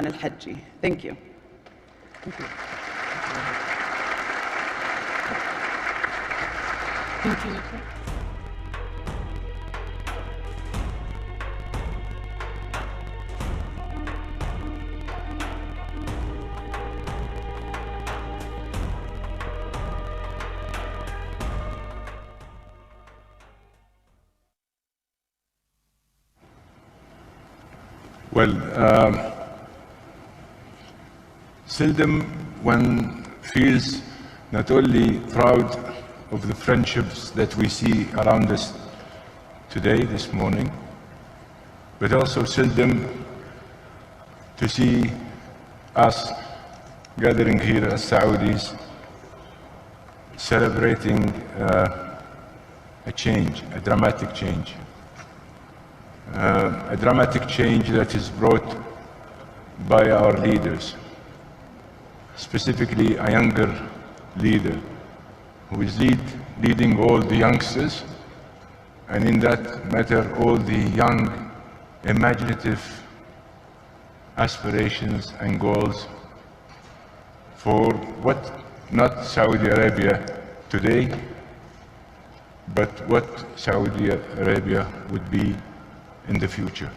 الحجي. Thank you. Thank you. Well, seldom one feels not only proud of the friendships that we see around us today, this morning, but also seldom to see us gathering here as Saudis celebrating a change, a dramatic change. A dramatic change that is brought by our leaders, specifically a younger leader who is leading all the youngsters, and in that matter all the young, imaginative aspirations and goals for what not Saudi Arabia today, but what Saudi Arabia would be in the future.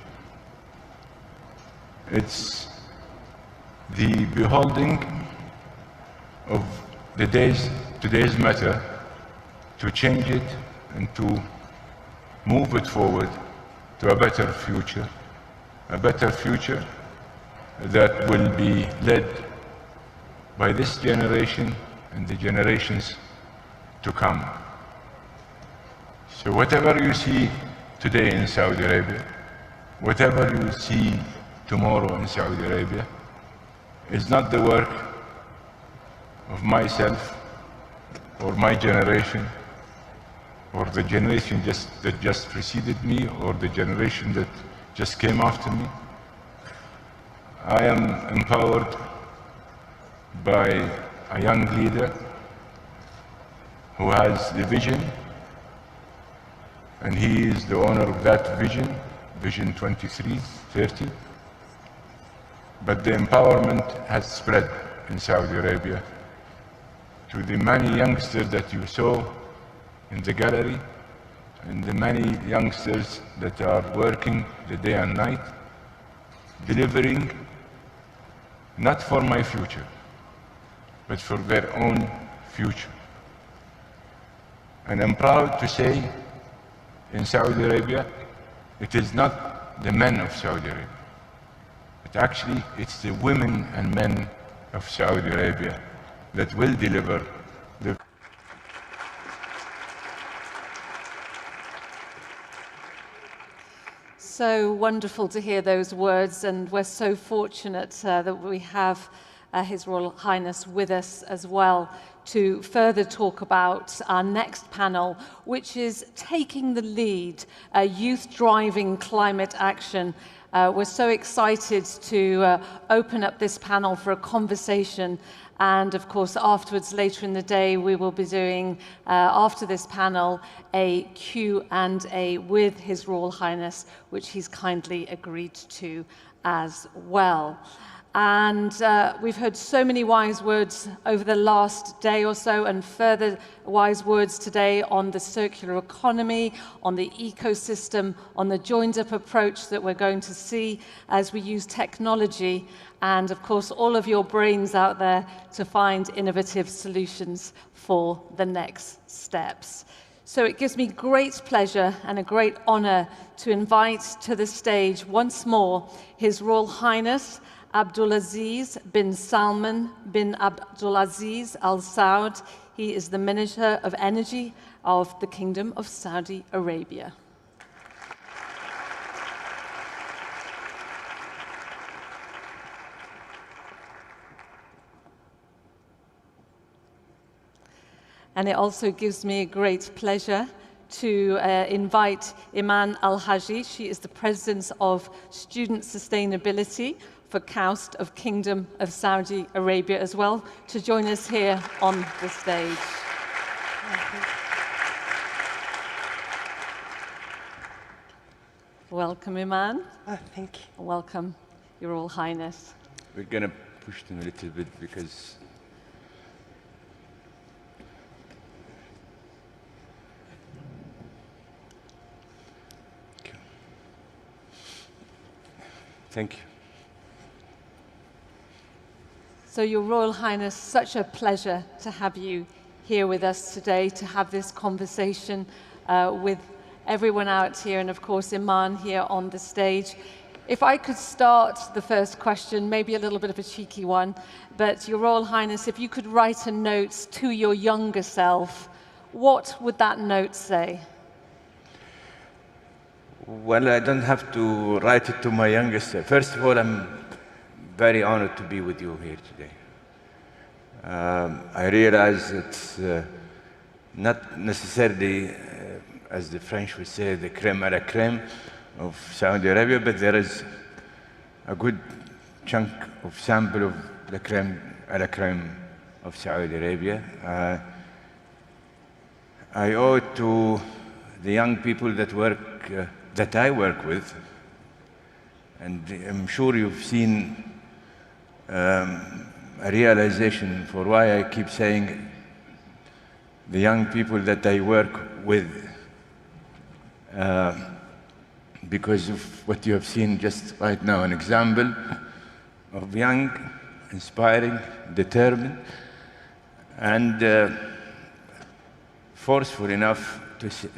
It's the beholding of today's matter to change it and to move it forward to a better future that will be led by this generation and the generations to come. So whatever you see today in Saudi Arabia, whatever you see tomorrow in Saudi Arabia, is not the work of myself or my generation or the generation that just preceded me or the generation that just came after me. I am empowered by a young leader who has the vision, and he is the owner of that vision, Vision 2330. But the empowerment has spread in Saudi Arabia to the many youngsters that you saw in the gallery, and the many youngsters that are working the day and night, delivering not for my future, but for their own future. And I'm proud to say, in Saudi Arabia, it is not the men of Saudi Arabia, but actually it's the women and men of Saudi Arabia that will deliver the So wonderful to hear those words, and we're so fortunate that we have His Royal Highness with us as well to further talk about our next panel, which is Taking the Lead, Youth Driving Climate Action. We're so excited to open up this panel for a conversation, and of course afterwards, later in the day, we will be doing, after this panel, a Q&A with His Royal Highness, which he's kindly agreed to as well. And we've heard so many wise words over the last day or so, and further wise words today on the circular economy, on the ecosystem, on the joined-up approach that we're going to see as we use technology, and of course all of your brains out there to find innovative solutions for the next steps. So it gives me great pleasure and a great honor to invite to the stage once more His Royal Highness Abdulaziz bin Salman bin Abdulaziz Al Saud. He is the Minister of Energy of the Kingdom of Saudi Arabia. And it also gives me a great pleasure to invite Iman Al-Haji. She is the President of Student Sustainability for KAUST of Kingdom of Saudi Arabia as well, to join us here on the stage. Welcome, Iman. Thank you. Welcome, Your Royal Highness. we're going to push them a little bit because thank you. So, Your Royal Highness, such a pleasure to have you here with us today, to have this conversation with everyone out here, and of course Iman here on the stage. If I could start the first question, maybe a little bit of a cheeky one, but Your Royal Highness, if you could write a note to your younger self, what would that note say? Well, I don't have to write it to my youngest self. First of all, I'm very honored to be with you here today. I realize it's not necessarily, as the French would say, the crème à la crème of Saudi Arabia, but there is a good chunk of sample of the crème à la crème of Saudi Arabia. I owe it to the young people that I work with, and I'm sure you've seen a realization for why I keep saying the young people that I work with, because of what you have seen just right now, an example of young, inspiring, determined, and forceful enough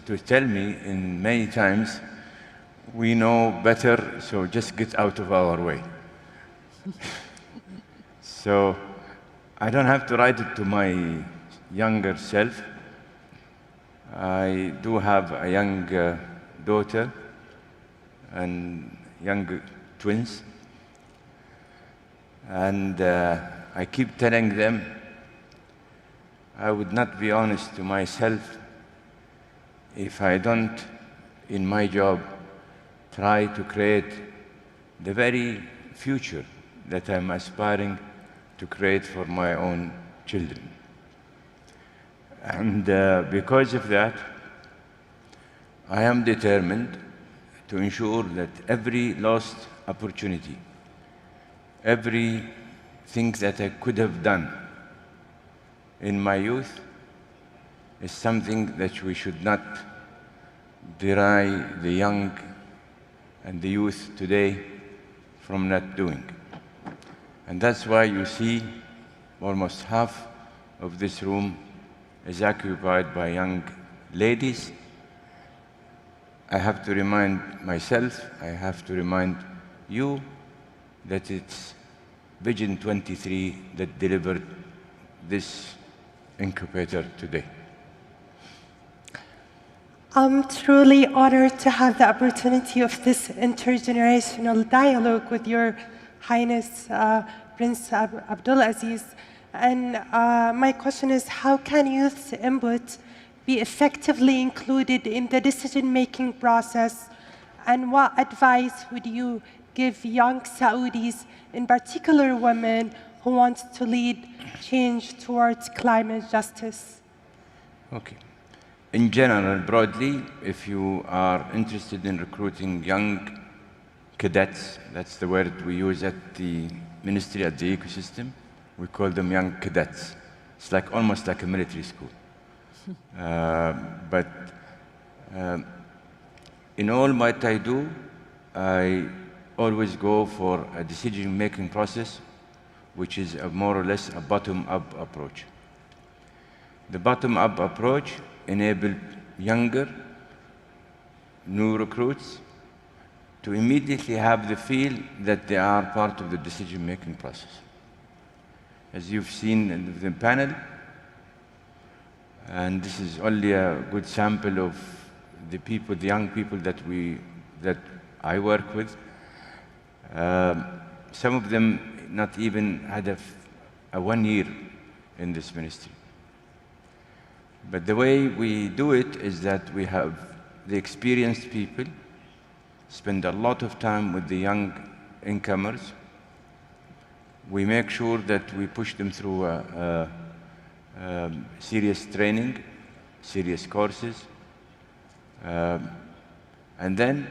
to tell me in many times, we know better, so just get out of our way. So I don't have to write it to my younger self. I do have a young daughter and young twins. And I keep telling them I would not be honest to myself if I don't, in my job, try to create the very future that I'm aspiring to create for my own children. And because of that, I am determined to ensure that every lost opportunity, everything that I could have done in my youth is something that we should not deny the young and the youth today from not doing. And that's why you see almost half of this room is occupied by young ladies. I have to remind myself, I have to remind you that it's Vision 23 that delivered this incubator today. I'm truly honored to have the opportunity of this intergenerational dialogue with Your Highness Prince Abdulaziz. And my question is, how can youth's input be effectively included in the decision-making process? And what advice would you give young Saudis, in particular women, who want to lead change towards climate justice? Okay. In general, broadly, if you are interested in recruiting young cadets, that's the word we use at the ministry, at the ecosystem, we call them young cadets. It's like almost like a military school. But in all what I do, I always go for a decision-making process, which is more or less a bottom-up approach. The bottom-up approach enabled younger, new recruits to immediately have the feel that they are part of the decision-making process. As you've seen in the panel, and this is only a good sample of the people, the young people that I work with. Some of them not even had a 1 year in this ministry. But the way we do it is that we have the experienced people spend a lot of time with the young incomers. We make sure that we push them through serious training, serious courses, and then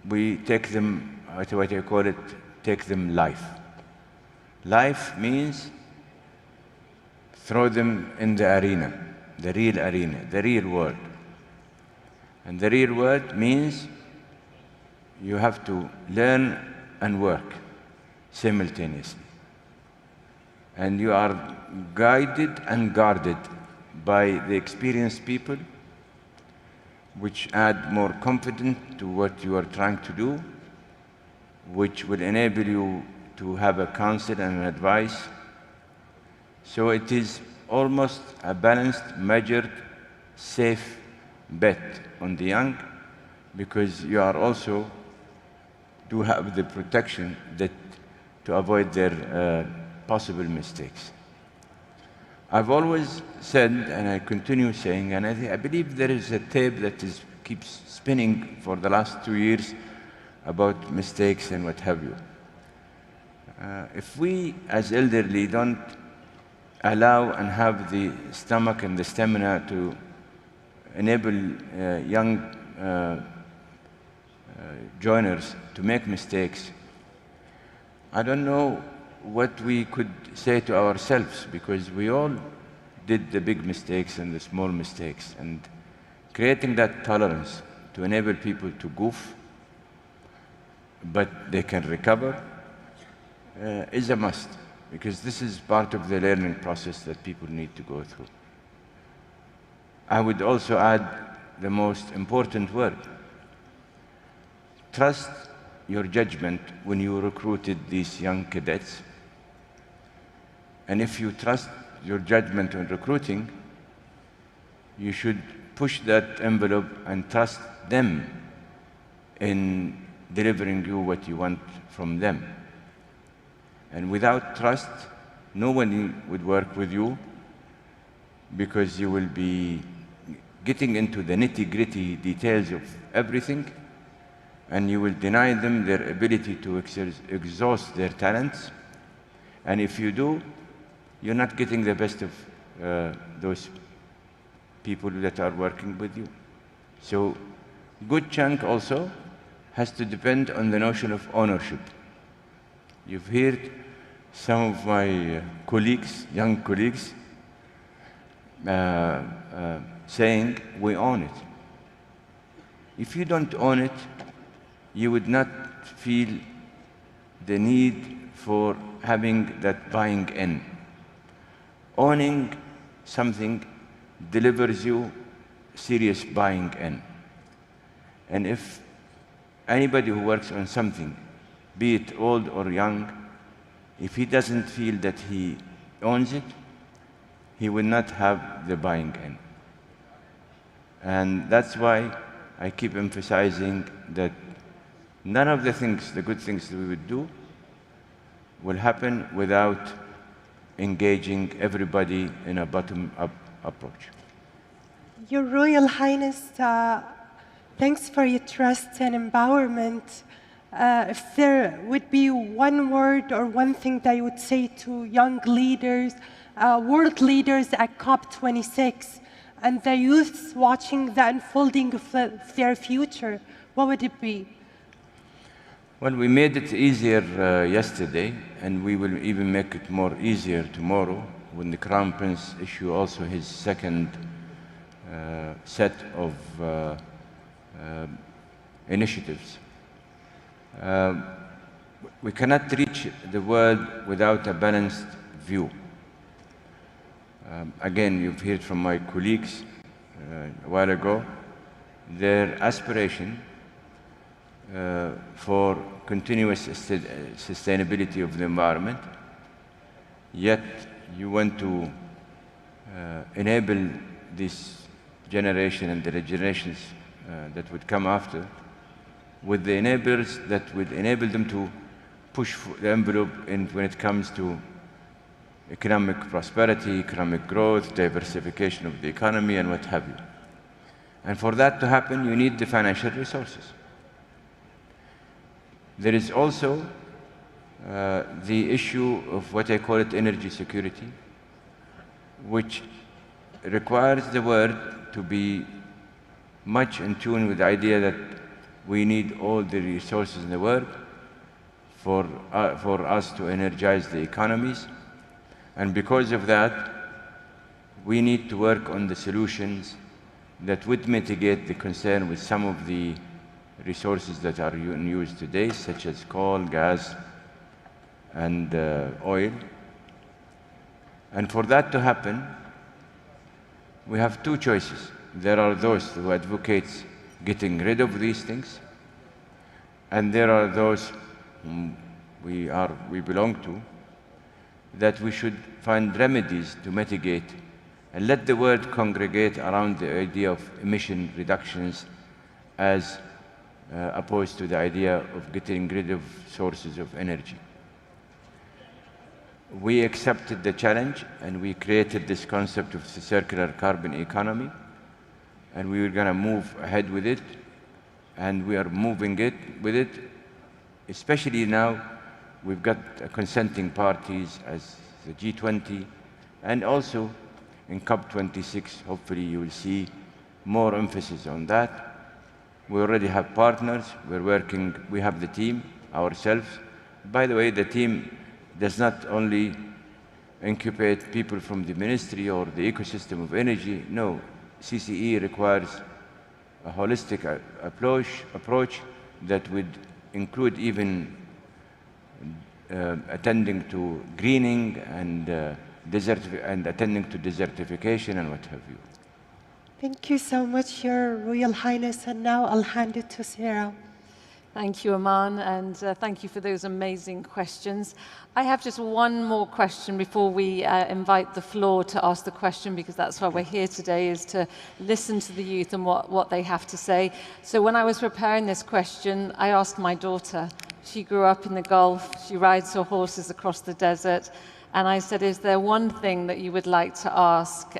we take them, what I call it, take them live. Life means throw them in the arena, the real world. And the real world means you have to learn and work simultaneously. And you are guided and guarded by the experienced people, which add more confidence to what you are trying to do, which will enable you to have a counsel and an advice. So it is almost a balanced, measured, safe bet on the young, because you are also do have the protection that to avoid their possible mistakes. I've always said, and I continue saying, and I believe there is a tape that keeps spinning for the last 2 years about mistakes and what have you. If we as elderly don't allow and have the stomach and the stamina to enable young joiners to make mistakes, I don't know what we could say to ourselves, because we all did the big mistakes and the small mistakes, and creating that tolerance to enable people to goof, but they can recover, is a must, because this is part of the learning process that people need to go through. I would also add the most important word: trust your judgment when you recruited these young cadets. And if you trust your judgment on recruiting, you should push that envelope and trust them in delivering you what you want from them. And without trust, no one would work with you, because you will be getting into the nitty-gritty details of everything, and you will deny them their ability to exhaust their talents. And if you do, you're not getting the best of those people that are working with you. So good chunk also has to depend on the notion of ownership. You've heard some of my colleagues, young colleagues, saying, we own it. If you don't own it, you would not feel the need for having that buying in. Owning something delivers you serious buying in. And if anybody who works on something, be it old or young, if he doesn't feel that he owns it, he will not have the buying in. And that's why I keep emphasizing that none of the things, the good things that we would do, will happen without engaging everybody in a bottom-up approach. Your Royal Highness, thanks for your trust and empowerment. If there would be one word or one thing that you would say to young leaders, world leaders at COP26, and the youths watching the unfolding of their future, what would it be? Well, we made it easier yesterday, and we will even make it more easier tomorrow when the Crown Prince issue also his second set of initiatives. We cannot reach the world without a balanced view. Again, you've heard from my colleagues a while ago, their aspiration for continuous sustainability of the environment, yet you want to enable this generation and the generations that would come after with the enablers that would enable them to push the envelope when it comes to economic prosperity, economic growth, diversification of the economy, and what have you. And for that to happen, you need the financial resources. There is also the issue of what I call it energy security, which requires the world to be much in tune with the idea that we need all the resources in the world for us to energize the economies. And because of that, we need to work on the solutions that would mitigate the concern with some of the resources that are in use today, such as coal, gas, and oil. And for that to happen, we have two choices. There are those who advocate getting rid of these things, and there are those whom we belong to, that we should find remedies to mitigate and let the world congregate around the idea of emission reductions as opposed to the idea of getting rid of sources of energy. We accepted the challenge and we created this concept of the circular carbon economy, and we were going to move ahead with it, and we are moving with it, especially now we've got consenting parties as the G20, and also in COP26, hopefully you will see more emphasis on that. We already have partners, we're working, we have the team ourselves. By the way, the team does not only incubate people from the ministry or the ecosystem of energy. No, CCE requires a holistic approach that would include even attending to greening and attending to desertification and what have you. Thank you so much, Your Royal Highness. And now I'll hand it to Sarah. Thank you, Aman, and thank you for those amazing questions. I have just one more question before we invite the floor to ask the question, because that's why we're here today, is to listen to the youth and what they have to say. So when I was preparing this question, I asked my daughter. She grew up in the Gulf, she rides her horses across the desert, and I said, is there one thing that you would like to ask?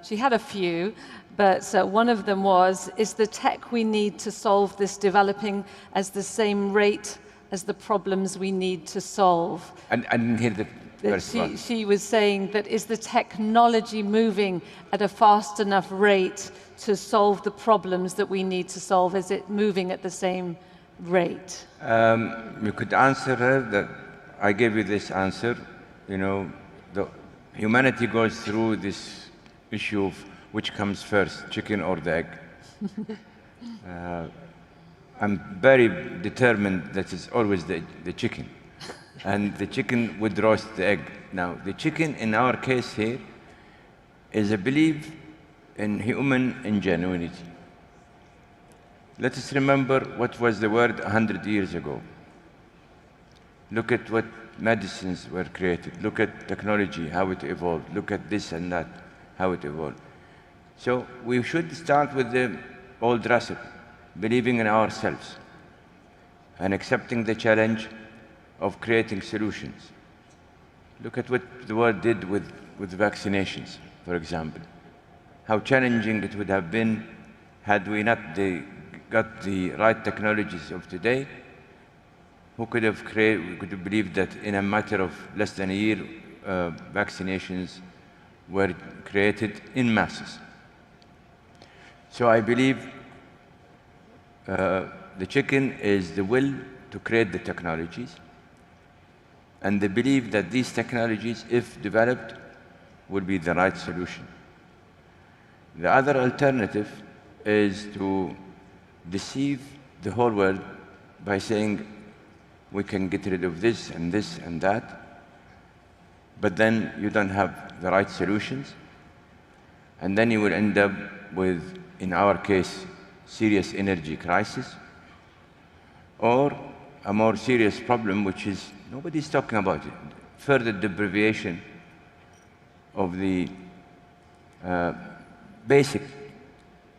She had a few, but one of them was, is the tech we need to solve this developing at the same rate as the problems we need to solve? I didn't hear the first one. She was saying that, is the technology moving at a fast enough rate to solve the problems that we need to solve? Is it moving at the same rate? You could answer her that I gave you this answer. You know, humanity goes through this issue of which comes first, chicken or the egg. I'm very determined that it's always the chicken. And the chicken would roast the egg. Now, the chicken in our case here is a belief in human ingenuity. Let us remember what was the word 100 years ago. Look at what medicines were created. Look at technology, how it evolved. Look at this and that, how it evolved. So we should start with the old recipe, believing in ourselves and accepting the challenge of creating solutions. Look at what the world did with vaccinations, for example. How challenging it would have been had we not got the right technologies of today. Who could have believed that in a matter of less than a year, vaccinations were created in masses? So I believe the chicken is the will to create the technologies, and the belief that these technologies, if developed, will be the right solution. The other alternative is to deceive the whole world by saying we can get rid of this and this and that, but then you don't have the right solutions, and then you will end up with, in our case, serious energy crisis, or a more serious problem, which is nobody's talking about it, further deprivation of the basic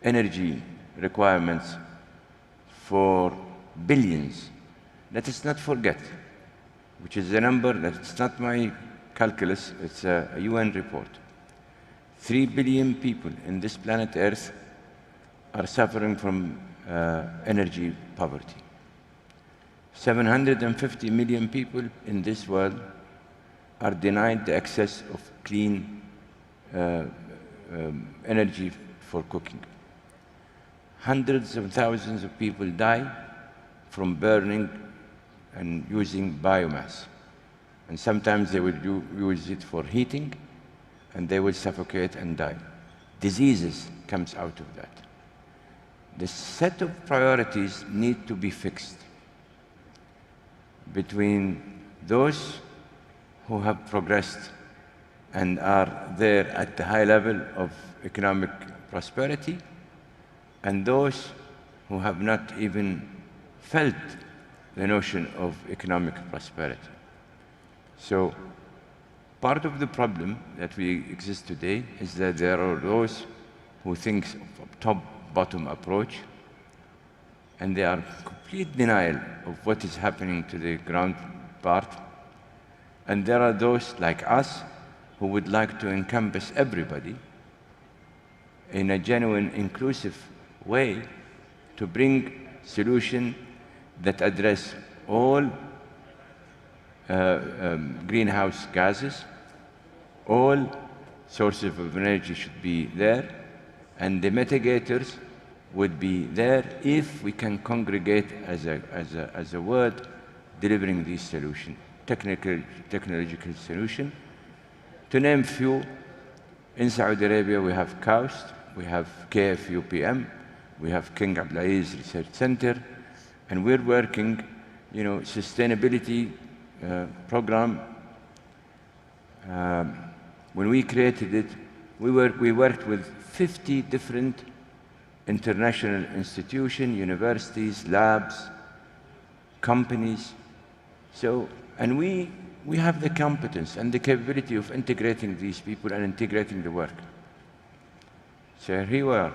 energy requirements for billions. Let us not forget, which is a number that's not my calculus, it's a UN report. 3 billion people in this planet Earth are suffering from energy poverty. 750 million people in this world are denied the access of clean energy for cooking. Hundreds of thousands of people die from burning and using biomass. And sometimes they would use it for heating, and they will suffocate and die. Diseases comes out of that. The set of priorities need to be fixed between those who have progressed and are there at the high level of economic prosperity, and those who have not even felt the notion of economic prosperity. So part of the problem that we exist today is that there are those who think of a top-bottom approach, and they are complete denial of what is happening to the ground part. And there are those like us who would like to encompass everybody in a genuine, inclusive way to bring solutions that address all greenhouse gases. All sources of energy should be there, and the mitigators would be there if we can congregate as a word delivering these solutions, technological solution. To name few, in Saudi Arabia we have KAUST, we have KFUPM, we have King Abdulaziz Research Center, and we're working, sustainability program. When we created it, we worked with 50 different international institutions, universities, labs, companies. So, and we have the competence and the capability of integrating these people and integrating the work. So here we are.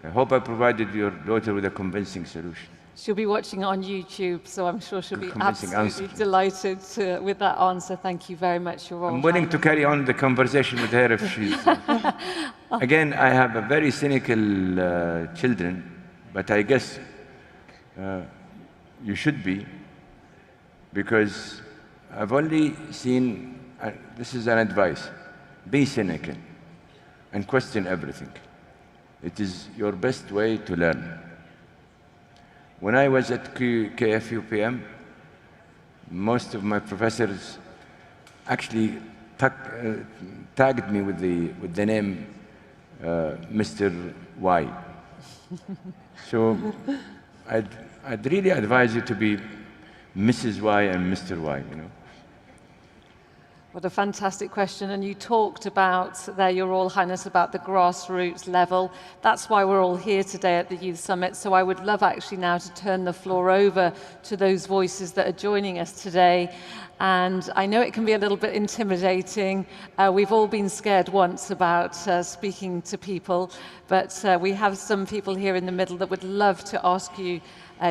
I hope I provided your daughter with a convincing solution. She'll be watching on YouTube, so I'm sure she'll be absolutely delighted with that answer. Thank you very much, Your Royal I'm willing to carry on the conversation with her if she's... Again, I have a very cynical children, but I guess you should be, because I've only seen, this is an advice, be cynical and question everything. It is your best way to learn. When I was at KFUPM, most of my professors actually tagged me with the name Mr. Y. So I'd really advise you to be Mrs. Y and Mr. Y, What a fantastic question. And you talked about there, Your Royal Highness, about the grassroots level. That's why we're all here today at the Youth Summit. So I would love actually now to turn the floor over to those voices that are joining us today. And I know it can be a little bit intimidating. We've all been scared once about speaking to people, but we have some people here in the middle that would love to ask you,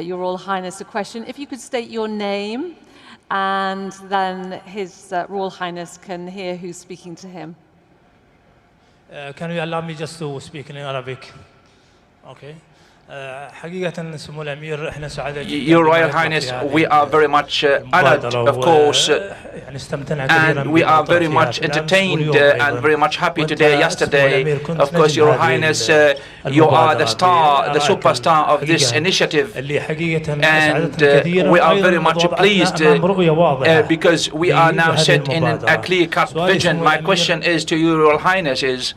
Your Royal Highness, a question. If you could state your name, and then His Royal Highness can hear who's speaking to him. Can you allow me just to speak in Arabic? Okay. Your Royal Highness, we are very much honored, of course, and we are very much entertained and very much happy today. Yesterday, of course, Your Royal Highness, you are the star, the superstar of this initiative, and we are very much pleased because we are now set in a clear-cut vision. My question is to Your Royal Highness is,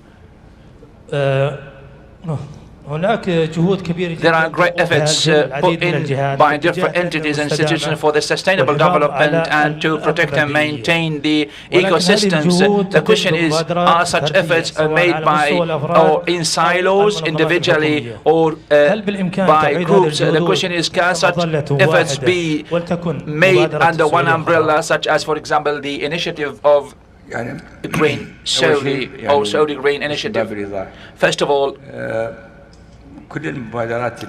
there are great efforts put in by different entities and institutions for the sustainable development and to protect and maintain the ecosystems. The question is, are such efforts made by or in silos, individually, or by groups? The question is, can such efforts be made under one umbrella, such as, for example, the initiative of Green Saudi or Saudi Green Initiative? First of all,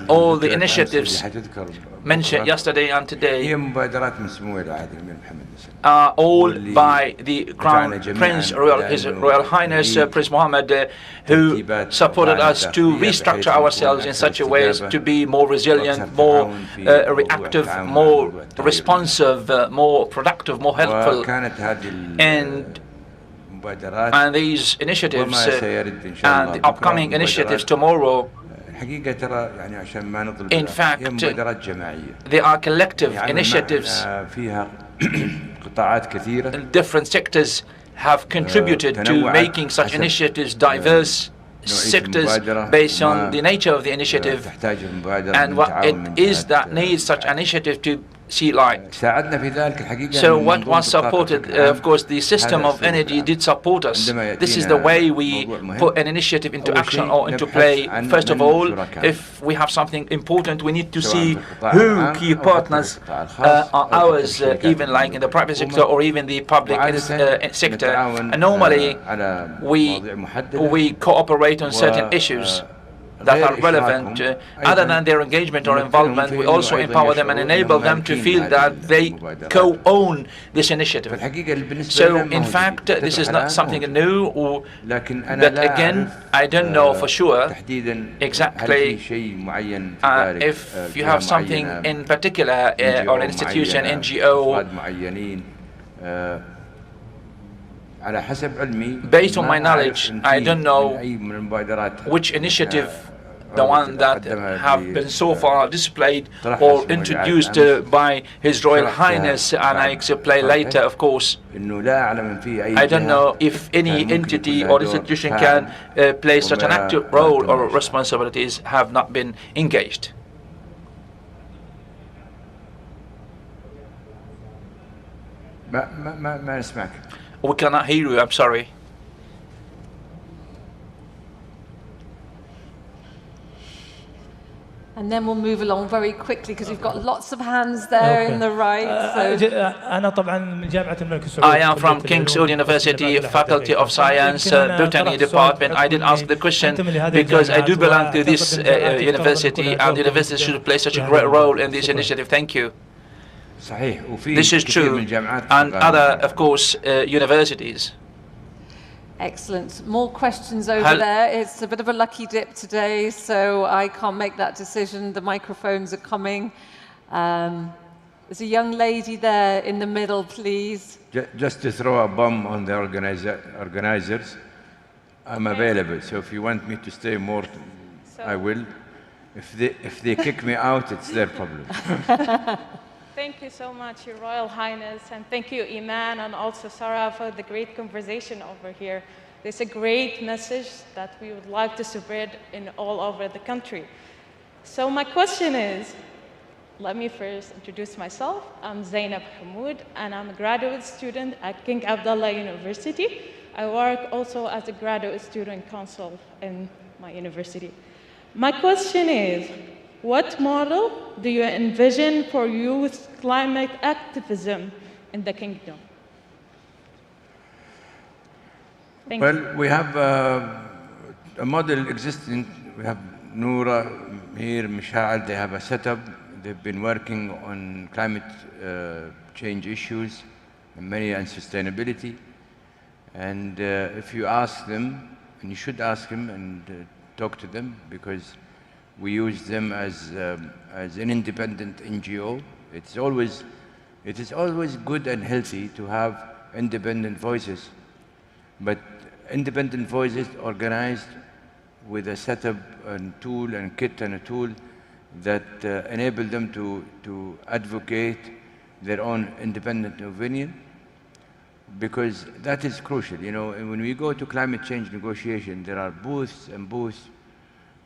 all the initiatives mentioned yesterday and today are all by the Crown Prince, His Royal Highness Prince Mohammed, who supported us to restructure ourselves in such a way as to be more resilient, more reactive, more responsive, more productive, more helpful. And these initiatives and the upcoming initiatives tomorrow In fact, they are collective initiatives. Different sectors have contributed to making such initiatives diverse sectors based on the nature of the initiative and what it is that needs such initiative to see light. So what was supported, of course, the system of energy did support us. This is the way we put an initiative into action or into play. First of all, if we have something important, we need to see who key partners are ours, even like in the private sector or even the public sector. And normally, we cooperate on certain issues that are relevant. Other than their engagement or involvement, we also empower them and enable them to feel that they co-own this initiative. So, in fact, this is not something new, but again, I don't know for sure exactly if you have something in particular or an institution, NGO. Based on my knowledge, I don't know which initiative, the one that have been so far displayed or introduced by His Royal Highness, and I explain later, of course. I don't know if any entity or institution can play such an active role or responsibilities have not been engaged. We cannot hear you, I'm sorry. And then we'll move along very quickly because we've got lots of hands there in the right. I am from King Saud University, Faculty of Science, Botany Department. I did ask the question because I do belong to this university, and the university should play such a great role in this initiative. Thank you. This is true, and other, of course, universities. Excellent. More questions over there. It's a bit of a lucky dip today, so I can't make that decision. The microphones are coming. There's a young lady there in the middle, please. Just to throw a bomb on the organizers, I'm available. So if you want me to stay more, I will. If they kick me out, it's their problem. Thank you so much, Your Royal Highness, and thank you, Iman, and also Sarah, for the great conversation over here. There's a great message that we would like to spread in all over the country. So my question is, let me first introduce myself. I'm Zainab Hamoud, and I'm a graduate student at King Abdullah University. I work also as a graduate student council in my university. My question is, what model do you envision for youth climate activism in the kingdom? Thank you. We have a model existing. We have Noura here, Mishal, they have a setup. They've been working on climate change issues and sustainability. And if you ask them, and you should ask them and talk to them, because we use them as an independent NGO. It is always good and healthy to have independent voices, but independent voices organized with a setup and tool and kit and a tool that enable them to advocate their own independent opinion, because that is crucial. You know, when we go to climate change negotiation, there are booths and booths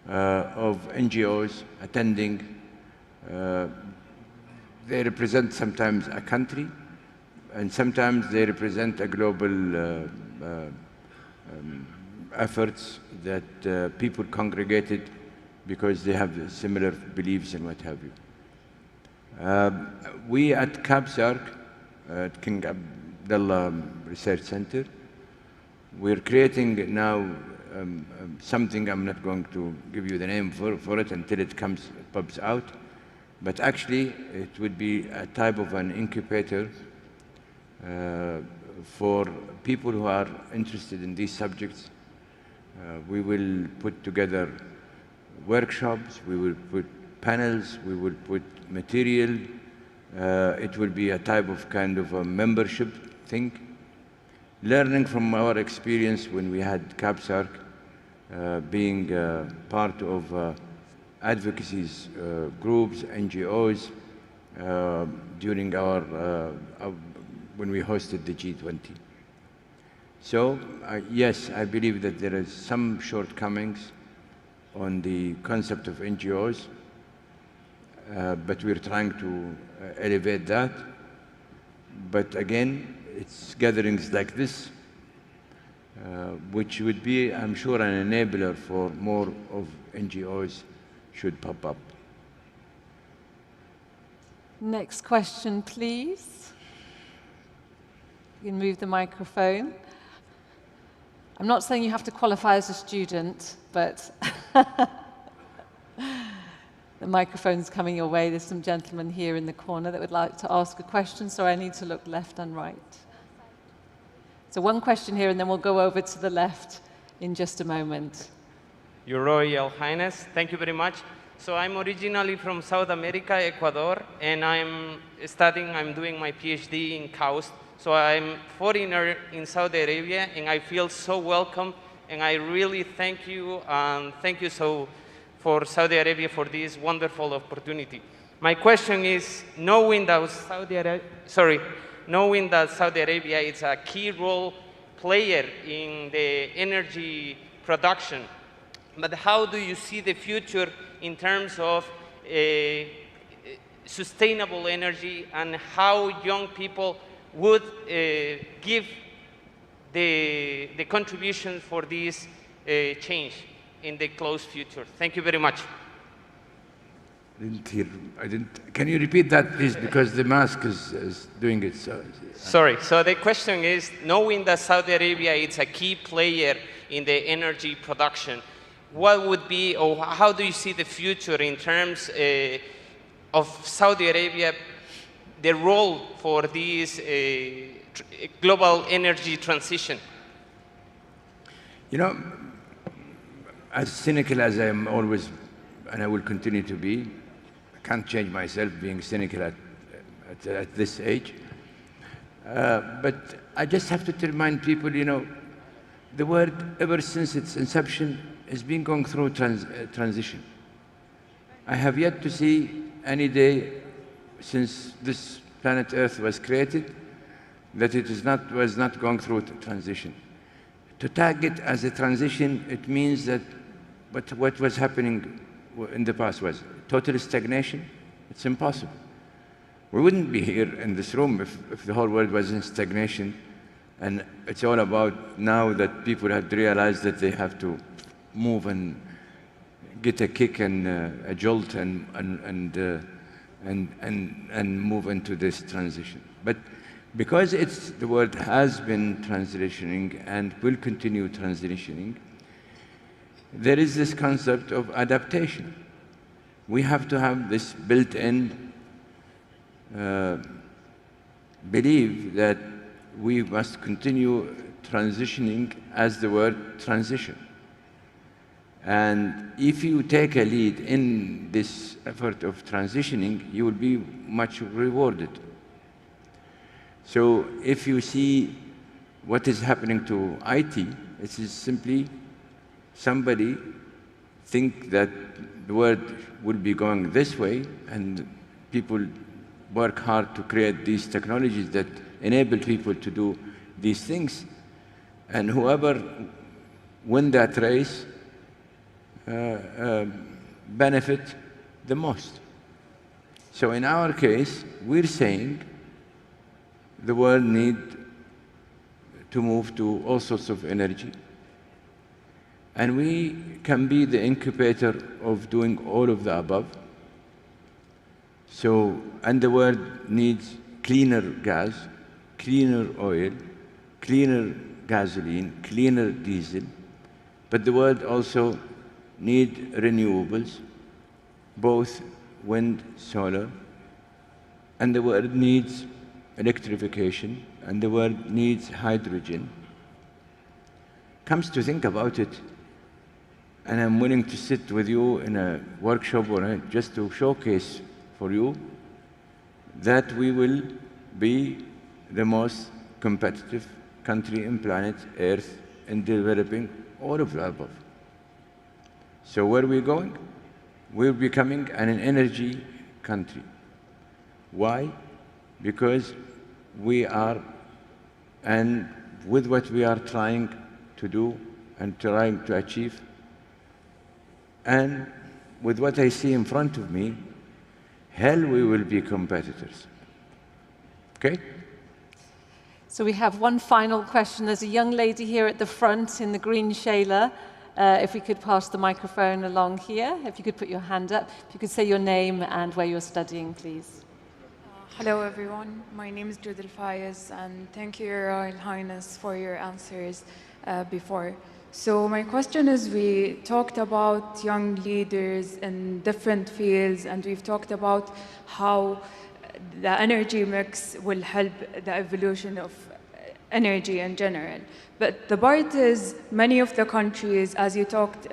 of NGOs attending. They represent sometimes a country, and sometimes they represent a global efforts that people congregated because they have similar beliefs and what have you. We at CAPSARC, at King Abdullah Research Center, we're creating now something. I'm not going to give you the name for it until it pops out, but actually it would be a type of an incubator for people who are interested in these subjects. We will put together workshops, we will put panels, we will put material. It will be a type of kind of a membership thing. Learning from our experience when we had CAPSARC, being part of advocacies, groups, NGOs, during when we hosted the G20. So, yes, I believe that there is some shortcomings on the concept of NGOs, but we're trying to elevate that. But again, it's gatherings like this, which would be, I'm sure, an enabler for more of NGOs should pop up. Next question, please. You can move the microphone. I'm not saying you have to qualify as a student, but the microphone's coming your way. There's some gentlemen here in the corner that would like to ask a question, so I need to look left and right. So one question here, and then we'll go over to the left in just a moment. Your Royal Highness, thank you very much. So I'm originally from South America, Ecuador, and I'm doing my PhD in KAUST. So I'm a foreigner in Saudi Arabia, and I feel so welcome, and I really thank you, and thank you for Saudi Arabia for this wonderful opportunity. My question is, knowing that Saudi Arabia is a key role player in the energy production, but how do you see the future in terms of sustainable energy, and how young people would give the contribution for this change in the close future? Thank you very much. Can you repeat that, please, because the mask is doing it. Sorry. So the question is, knowing that Saudi Arabia is a key player in the energy production, what would be, or how do you see the future in terms of Saudi Arabia, the role for this global energy transition? You know, as cynical as I am always, and I will continue to be, I can't change myself being cynical at this age. But I just have to remind people, you know, the world, ever since its inception, has been going through transition. I have yet to see any day since this planet Earth was created that it was not going through transition. To tag it as a transition, it means that what was happening in the past was total stagnation. It's impossible. We wouldn't be here in this room if the whole world was in stagnation. And it's all about now that people have realized that they have to move and get a kick and a jolt and move into this transition. But because the world has been transitioning and will continue transitioning, there is this concept of adaptation. We have to have this built-in belief that we must continue transitioning as the word transition. And if you take a lead in this effort of transitioning, you will be much rewarded. So if you see what is happening to IT, it is simply somebody think that the world will be going this way, and people work hard to create these technologies that enable people to do these things. And whoever win that race benefit the most. So in our case, we're saying the world need to move to all sorts of energy. And we can be the incubator of doing all of the above. So, and the world needs cleaner gas, cleaner oil, cleaner gasoline, cleaner diesel. But the world also needs renewables, both wind, solar. And the world needs electrification, and the world needs hydrogen. Comes to think about it, and I'm willing to sit with you in a workshop or just to showcase for you that we will be the most competitive country in planet Earth in developing all of the above. So where are we going? we're becoming an energy country. Why? Because we are, and with what we are trying to do and trying to achieve, and with what I see in front of me, hell, we will be competitors. Okay? So we have one final question. There's a young lady here at the front in the green shayla. If we could pass the microphone along here, if you could put your hand up, if you could say your name and where you're studying, please. Hello, everyone. My name is Judel Fayez, and thank you, Your Royal Highness, for your answers before. So my question is, we talked about young leaders in different fields, and we've talked about how the energy mix will help the evolution of energy in general. But the part is, many of the countries, as you talked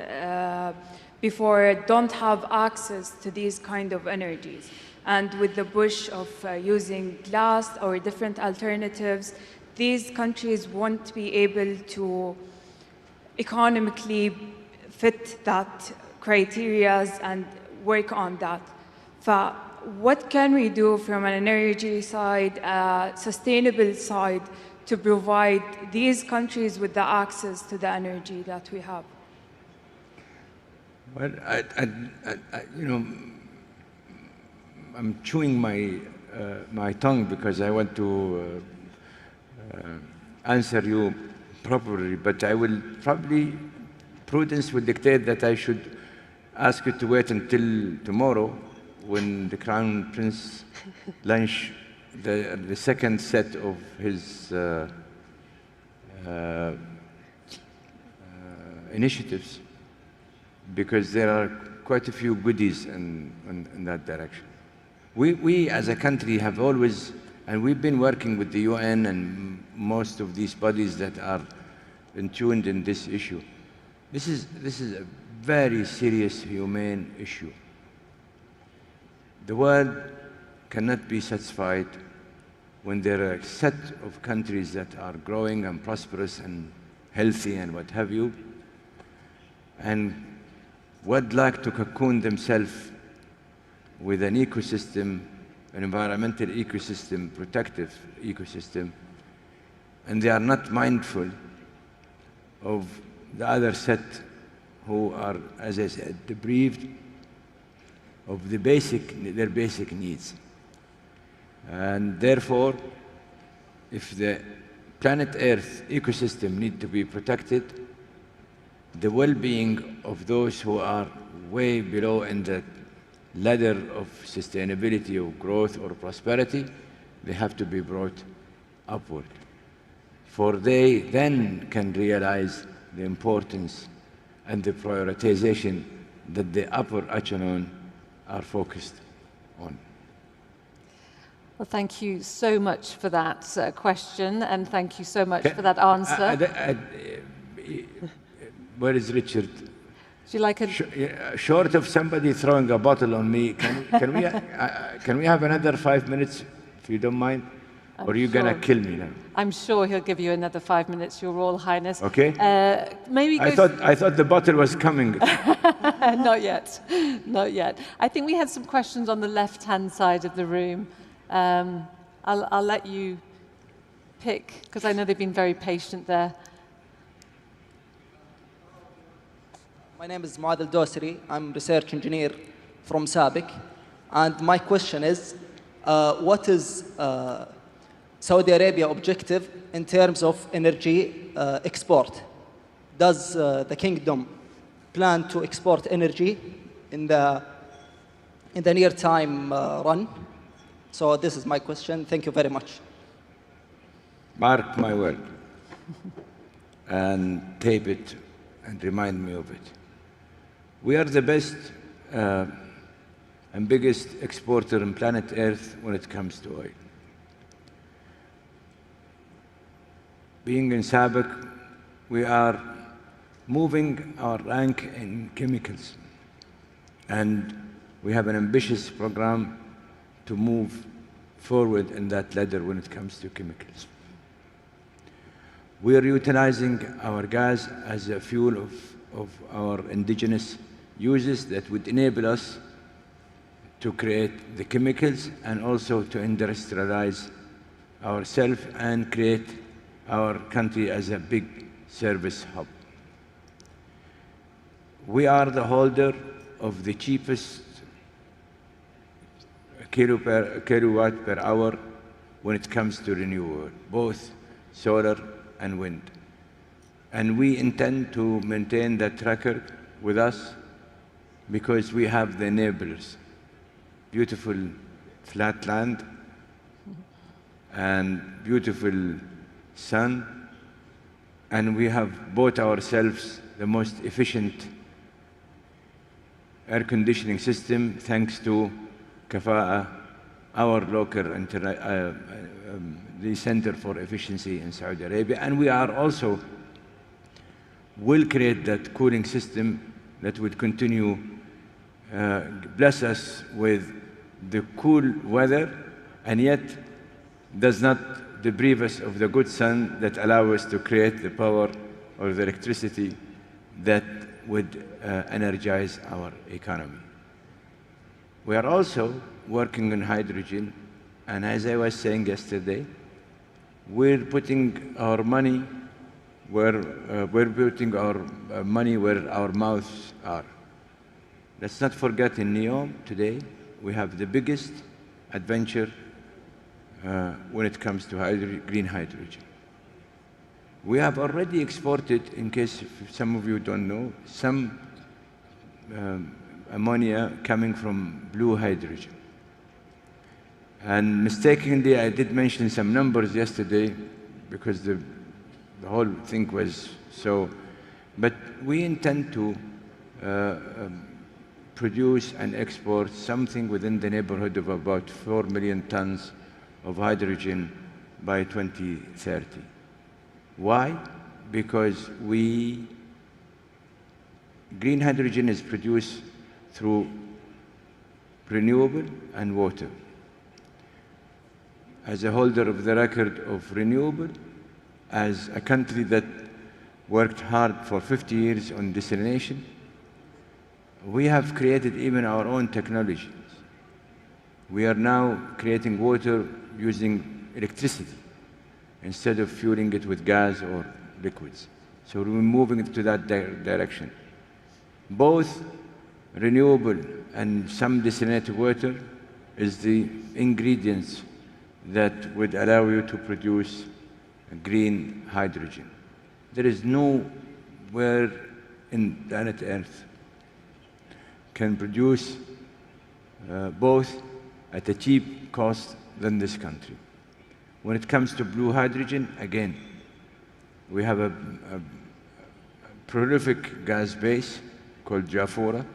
before, don't have access to these kind of energies. And with the push of using glass or different alternatives, these countries won't be able to economically fit that criteria and work on that. What can we do from an energy side, sustainable side, to provide these countries with the access to the energy that we have? Well, you know, I'm chewing my tongue because I want to answer you properly, but I will probably, prudence would dictate that I should ask you to wait until tomorrow when the Crown Prince launch the second set of his initiatives, because there are quite a few goodies in that direction. We as a country have always, and we've been working with the UN and most of these bodies that are tuned in this issue. This is a very serious humane issue. The world cannot be satisfied when there are a set of countries that are growing and prosperous and healthy and what have you, and would like to cocoon themselves with an ecosystem, an environmental ecosystem, protective ecosystem, and they are not mindful of the other set who are, as I said, deprived of their basic needs. And therefore, if the planet Earth ecosystem needs to be protected, the well-being of those who are way below in the ladder of sustainability or growth or prosperity, they have to be brought upward. For they then can realize the importance and the prioritization that the upper echelon are focused on. Well, thank you so much for that question, and thank you so much for that answer. Where is Richard? Would you like a... Short of somebody throwing a bottle on me, can we have another 5 minutes, if you don't mind? Or are you going to kill me now? I'm sure he'll give you another 5 minutes, Your Royal Highness. Okay. Maybe I thought the bottle was coming. Not yet, not yet. I think we had some questions on the left-hand side of the room. I'll let you pick, because I know they've been very patient there. My name is Muadil Dosri. I'm a research engineer from SABIC. And my question is, what is Saudi Arabia objective in terms of energy export? Does the kingdom plan to export energy in the near time run? So this is my question. Thank you very much. Mark my word and tape it and remind me of it. We are the best and biggest exporter on planet Earth when it comes to oil. Being in SABIC, we are moving our rank in chemicals. And we have an ambitious program to move forward in that ladder when it comes to chemicals. We are utilizing our gas as a fuel of our indigenous uses that would enable us to create the chemicals and also to industrialize ourselves and create our country as a big service hub. We are the holder of the cheapest kilowatt per hour when it comes to renewable, both solar and wind. And we intend to maintain that record with us because we have the enablers. Beautiful flat land and beautiful sun, and we have bought ourselves the most efficient air conditioning system thanks to Kafa'a, our local the Center for Efficiency in Saudi Arabia, and we are also will create that cooling system that would continue bless us with the cool weather and yet does not deprive us of the good sun that allow us to create the power or the electricity that would energize our economy. We are also working on hydrogen, and as I was saying yesterday, we're putting our money where our mouths are. Let's not forget in NEOM today, we have the biggest adventure when it comes to green hydrogen. We have already exported, in case some of you don't know, some ammonia coming from blue hydrogen. And mistakenly, I did mention some numbers yesterday because the whole thing was so, but we intend to produce and export something within the neighborhood of about 4 million tons of hydrogen by 2030. Why? Because green hydrogen is produced through renewable and water. As a holder of the record of renewable, as a country that worked hard for 50 years on desalination, we have created even our own technologies. We are now creating water using electricity instead of fueling it with gas or liquids. So we're moving to that direction. Both renewable and some desalinated water is the ingredients that would allow you to produce green hydrogen. There is nowhere in planet Earth can produce both at a cheap cost than this country. When it comes to blue hydrogen, again, we have a prolific gas base called Jafurah.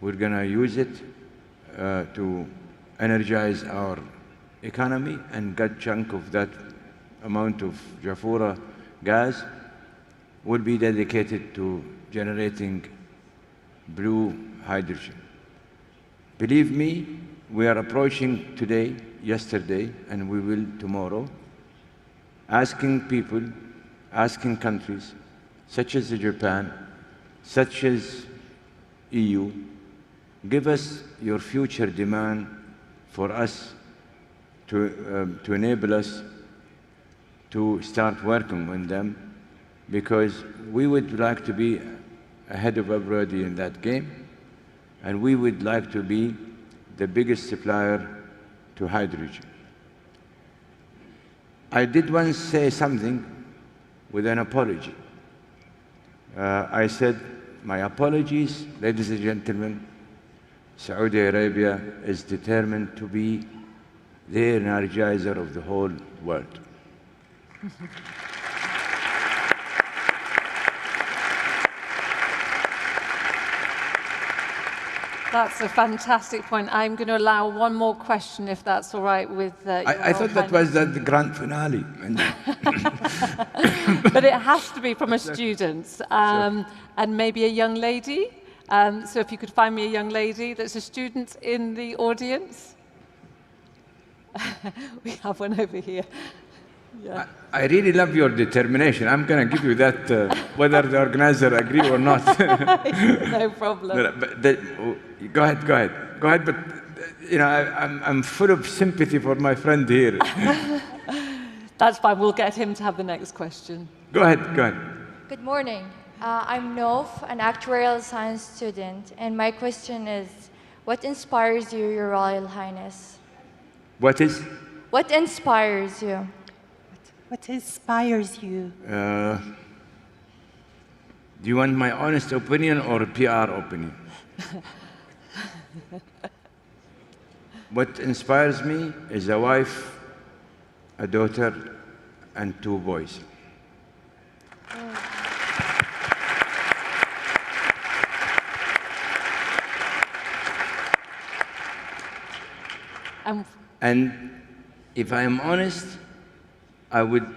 We're going to use it to energize our economy, and good chunk of that amount of Jafurah gas will be dedicated to generating blue hydrogen. Believe me, we are approaching today, yesterday, and we will tomorrow, asking people, asking countries, such as Japan, such as EU, give us your future demand for us to enable us to start working on them, because we would like to be ahead of everybody in that game, and we would like to be the biggest supplier to hydrogen. I did once say something with an apology. I said, my apologies, ladies and gentlemen, Saudi Arabia is determined to be the energizer of the whole world. That's a fantastic point. I'm going to allow one more question, if that's all right with I thought that was the grand finale. But it has to be from a student, and maybe a young lady. So if you could find me a young lady that's a student in the audience. We have one over here. Yeah. I really love your determination. I'm going to give you that, whether the organizer agree or not. No problem. Go ahead. But you know, I'm full of sympathy for my friend here. That's fine. We'll get him to have the next question. Go ahead. Good morning. I'm Nov, an actuarial science student, and my question is, what inspires you, Your Royal Highness? What inspires you? What inspires you? Do you want my honest opinion or PR opinion? What inspires me is a wife, a daughter, and 2 boys. And if I am honest, I would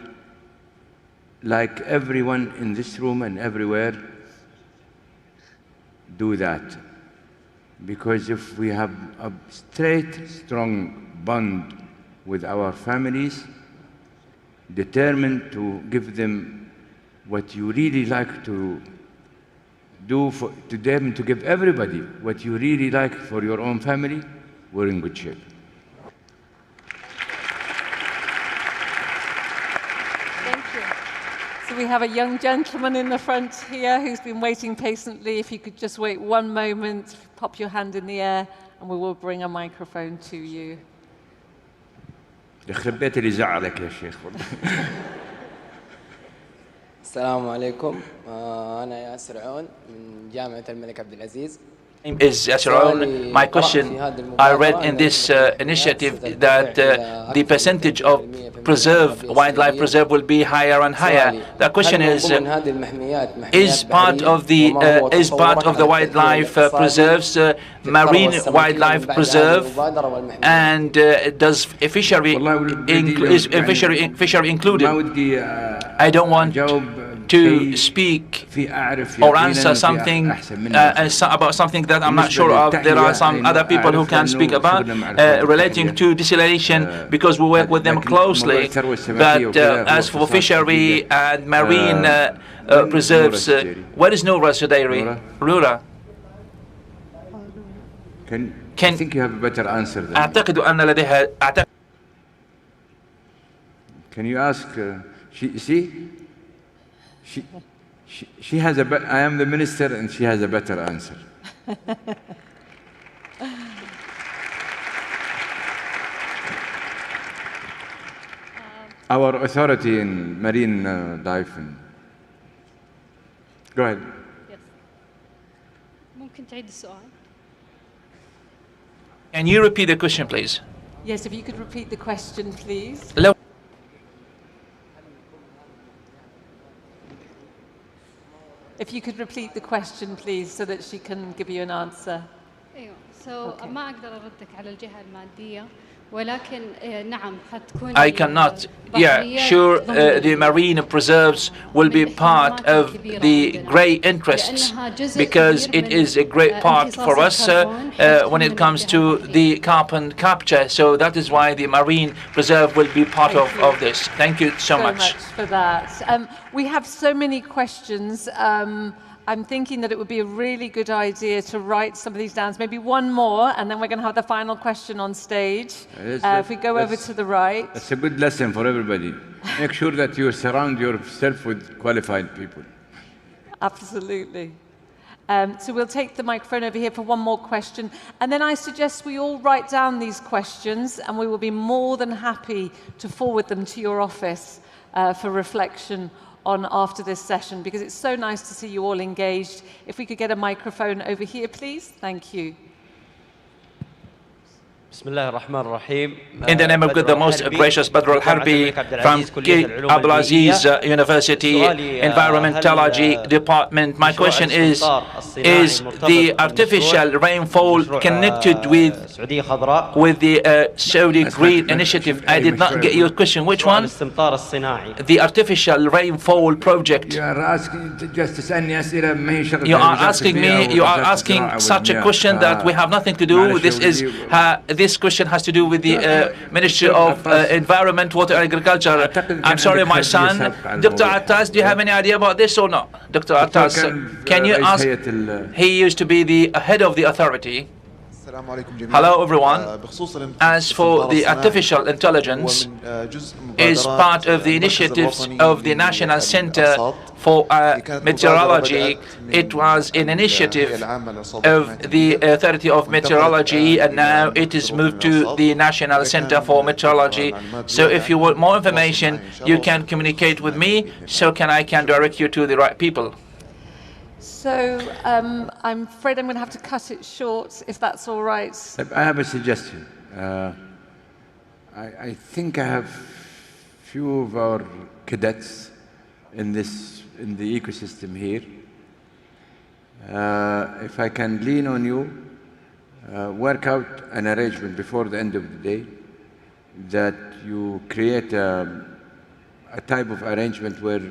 like everyone in this room and everywhere do that. Because if we have a strong bond with our families, determined to give them what you really like to do to them, to give everybody what you really like for your own family, we're in good shape. So we have a young gentleman in the front here who's been waiting patiently. If you could just wait one moment, pop your hand in the air, and we will bring a microphone to you. يخرب بيت اللي زعلك يا شيخ. السلام عليكم. أنا ياسر عون من جامعة الملك عبد العزيز. Is Yasser. My question, I read in this initiative that the percentage of wildlife preserve will be higher and higher. The question is part of the wildlife preserves marine wildlife preserve, and does fishery included? I don't want to speak or answer something about something that I'm not sure of. There are some other people who can speak about relating to desalination, because we work with them closely. But as for fishery and marine preserves, where is Noura Sudairi? Rura? I think you have a better answer than أعتقد أن لديها Can you ask? She has a better. I am the minister, and she has a better answer. Our authority in marine diving. Go ahead. Yes. ممكن تعيد السؤال? Can you repeat the question, please? Yes, if you could repeat the question, please. Hello. If you could repeat the question, please, so that she can give you an answer. أيوة. ما أقدر أردك على الجهة المادية. ولكن نعم حتكون. I cannot. Yeah, sure. The marine preserves will be part of the great interests, because it is a great part for us when it comes to the carbon capture. So that is why the marine preserve will be part of this. Thank you so much for that. We have so many questions. I'm thinking that it would be a really good idea to write some of these down. Maybe one more, and then we're going to have the final question on stage. If we go over to the right. That's a good lesson for everybody. Make sure that you surround yourself with qualified people. Absolutely. So we'll take the microphone over here for one more question. And then I suggest we all write down these questions, and we will be more than happy to forward them to your office for reflection on after this session, because it's so nice to see you all engaged. If we could get a microphone over here, please. Thank you. In the name of God, the most gracious Badr al-Harbi from King Abdulaziz University, Environmentology Department. My question is the artificial rainfall connected with the Saudi Green Initiative? I did not get your question. Which one? The artificial rainfall project. You are asking me, you are asking such a question that we have nothing to do with. This is this question has to do with the Ministry of Environment, Water and Agriculture. I'm sorry, my son. Dr. Attas, do you have any idea about this or not? Dr. Attas, can you ask? He used to be the head of the authority. Hello everyone. As for the artificial intelligence, is part of the initiatives of the National Center for Meteorology. It was an initiative of the Authority of Meteorology, and now it is moved to the National Center for Meteorology. So if you want more information, you can communicate with me, so I can direct you to the right people. So I'm afraid I'm going to have to cut it short, if that's all right. I have a suggestion. I think I have few of our cadets in the ecosystem here. If I can lean on you, work out an arrangement before the end of the day that you create a type of arrangement where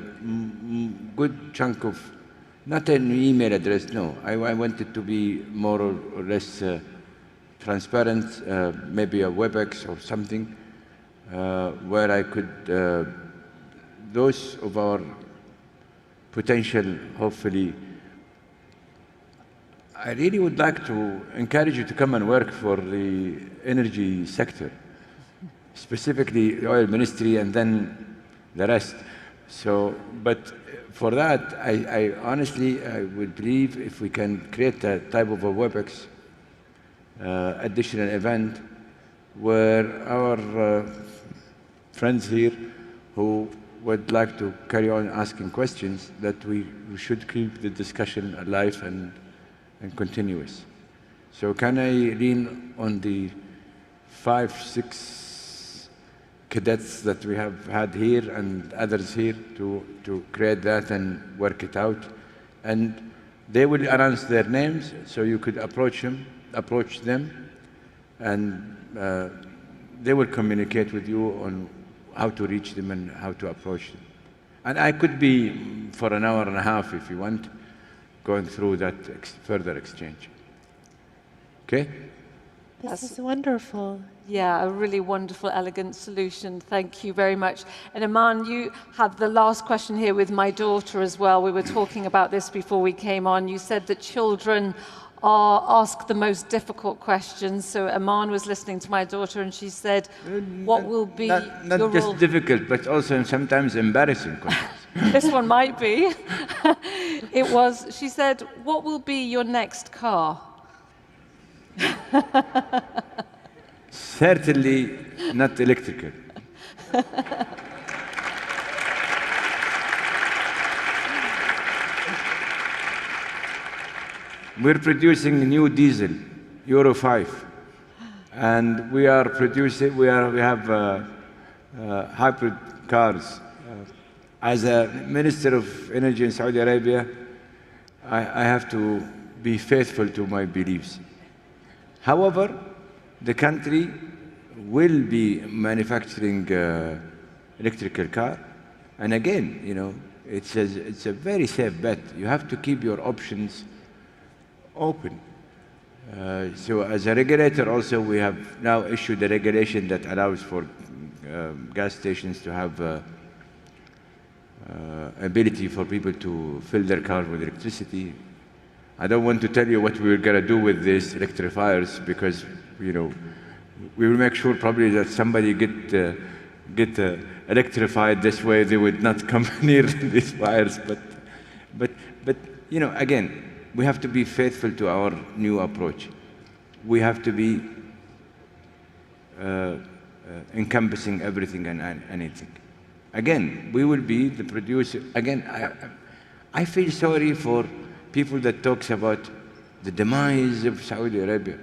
good chunk of, not an email address, no. I want it to be more or less transparent, maybe a WebEx or something, where I could, those of our potential, hopefully, I really would like to encourage you to come and work for the energy sector, specifically the oil ministry and then the rest. So, but for that, I honestly, I would believe if we can create a type of a WebEx additional event where our friends here who would like to carry on asking questions, that we should keep the discussion alive and continuous. So can I lean on the 5, 6 cadets that we have had here and others here to create that and work it out? And they will announce their names, so you could approach them, and they will communicate with you on how to reach them and how to approach them. And I could be for an hour and a half, if you want, going through that further exchange. Okay? This is wonderful. Yeah, a really wonderful, elegant solution. Thank you very much. And Aman, you had the last question here with my daughter as well. We were talking about this before we came on. You said that children are asked the most difficult questions. So Aman was listening to my daughter and she said, what will be not just difficult, but also sometimes embarrassing questions. This one might be. She said, what will be your next car? Certainly not electrical. We're producing new diesel, Euro 5, and we are producing. We have hybrid cars. As a Minister of Energy in Saudi Arabia, I have to be faithful to my beliefs. However, the country will be manufacturing electrical car, and again, you know, it's a very safe bet. You have to keep your options open. So as a regulator also, we have now issued a regulation that allows for gas stations to have ability for people to fill their car with electricity. I don't want to tell you what we're going to do with these electrifiers, because, you know, we will make sure probably that somebody get electrified. This way they would not come near these fires. But you know, again, we have to be faithful to our new approach. We have to be encompassing everything and anything. Again, we will be the producer. Again, I feel sorry for people that talks about the demise of Saudi Arabia,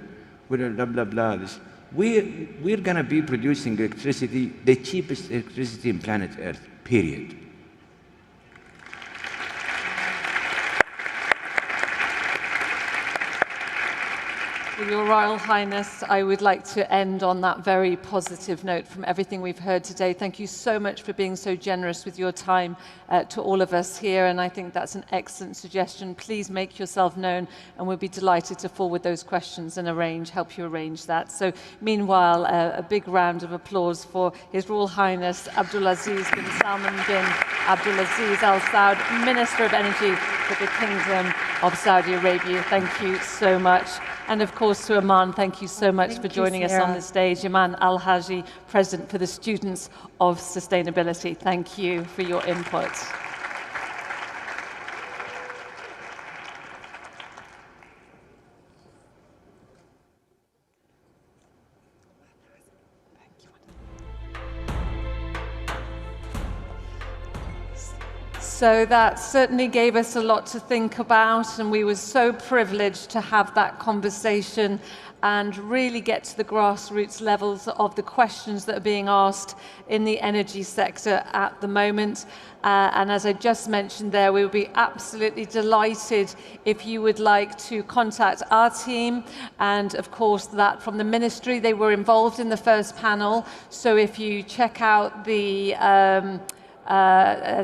blah, blah, blah. This. We're going to be producing electricity, the cheapest electricity on planet Earth, period. Well, Your Royal Highness, I would like to end on that very positive note from everything we've heard today. Thank you so much for being so generous with your time to all of us here, and I think that's an excellent suggestion. Please make yourself known, and we'll be delighted to forward those questions and help you arrange that. So meanwhile, a big round of applause for His Royal Highness Abdulaziz bin Salman bin Abdulaziz Al Saud, Minister of Energy for the Kingdom of Saudi Arabia. Thank you so much. And of course to Aman, thank you so much for joining us on the stage. Aman Al-Haji, President for the Students of Sustainability. Thank you for your input. So that certainly gave us a lot to think about, and we were so privileged to have that conversation and really get to the grassroots levels of the questions that are being asked in the energy sector at the moment. And as I just mentioned there, we would be absolutely delighted if you would like to contact our team. And of course, that from the ministry, they were involved in the first panel. So if you check out the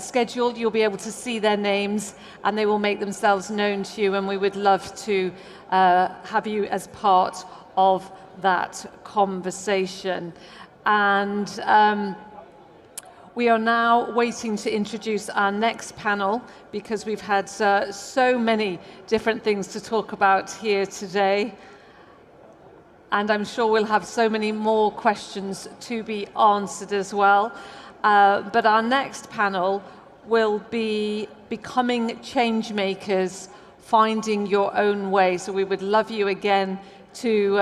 schedule, you'll be able to see their names and they will make themselves known to you, and we would love to have you as part of that conversation. And we are now waiting to introduce our next panel because we've had so many different things to talk about here today. And I'm sure we'll have so many more questions to be answered as well. But our next panel will be Becoming Change Makers, Finding Your Own Way. So we would love you again to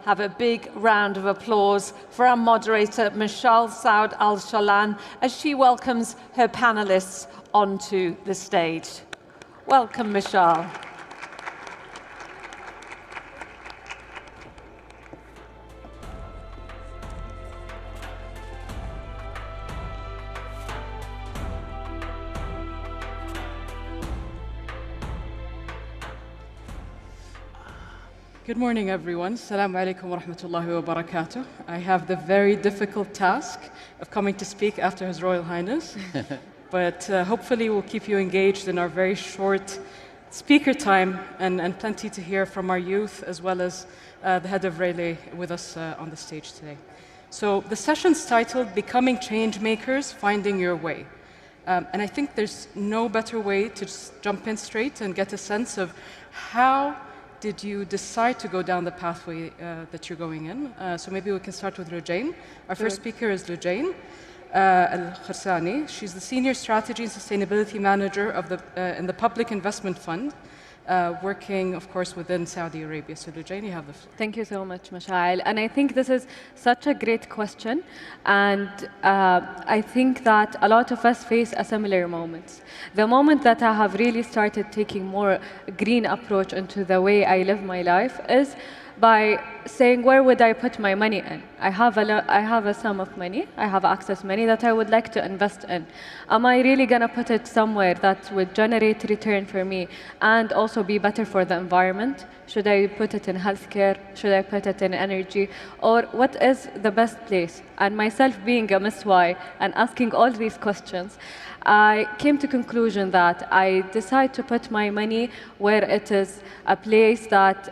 have a big round of applause for our moderator, Mishal Saud Al-Shalan, as she welcomes her panelists onto the stage. Welcome, Mishal. Good morning, everyone. Assalamu alaikum wa rahmatullahi wa barakatuh. I have the very difficult task of coming to speak after His Royal Highness, but hopefully we'll keep you engaged in our very short speaker time and plenty to hear from our youth as well as the head of Relay with us on the stage today. So the session's titled Becoming Change Makers, Finding Your Way. And I think there's no better way to just jump in straight and get a sense of how did you decide to go down the pathway that you're going in? So maybe we can start with Lujain. Our first speaker is Lujain Al-Kharsani. She's the Senior Strategy and Sustainability Manager of in the Public Investment Fund, working, of course, within Saudi Arabia. So Lujain, you have the floor. Thank you so much, Mashail. And I think this is such a great question. And I think that a lot of us face a similar moment. The moment that I have really started taking more green approach into the way I live my life is by saying, where would I put my money in? I have a sum of money, I have access money that I would like to invest in. Am I really gonna put it somewhere that would generate return for me and also be better for the environment? Should I put it in healthcare? Should I put it in energy? Or what is the best place? And myself being a Miss Y and asking all these questions, I came to conclusion that I decide to put my money where it is a place that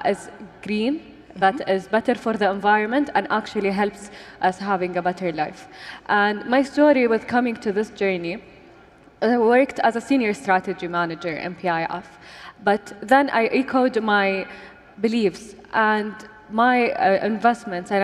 is green, that is better for the environment and actually helps us having a better life. And my story with coming to this journey, I worked as a senior strategy manager in PIF, but then I echoed my beliefs and my investments, and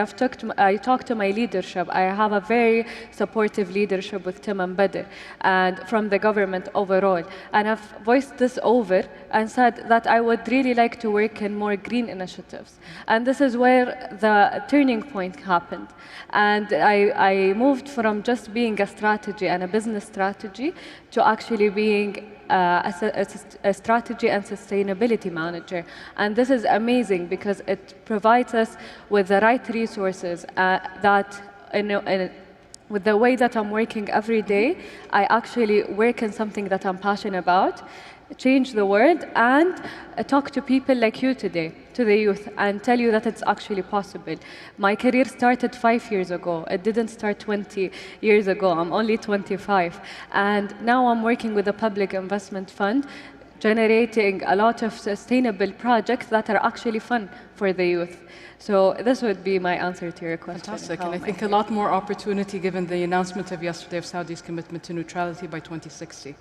I talked to my leadership. I have a very supportive leadership with Tim and Badr and from the government overall. And I've voiced this over and said that I would really like to work in more green initiatives. And this is where the turning point happened. And I moved from just being a strategy and a business strategy to actually being a strategy and sustainability manager. And this is amazing because it provides us with the right resources that with the way that I'm working every day, I actually work in something that I'm passionate about, change the world, and talk to people like you today, to the youth, and tell you that it's actually possible. My career started 5 years ago. It didn't start 20 years ago. I'm only 25. And now I'm working with a public investment fund, generating a lot of sustainable projects that are actually fun for the youth. So this would be my answer to your question. Fantastic, and I think a lot more opportunity given the announcement of yesterday of Saudi's commitment to neutrality by 2060.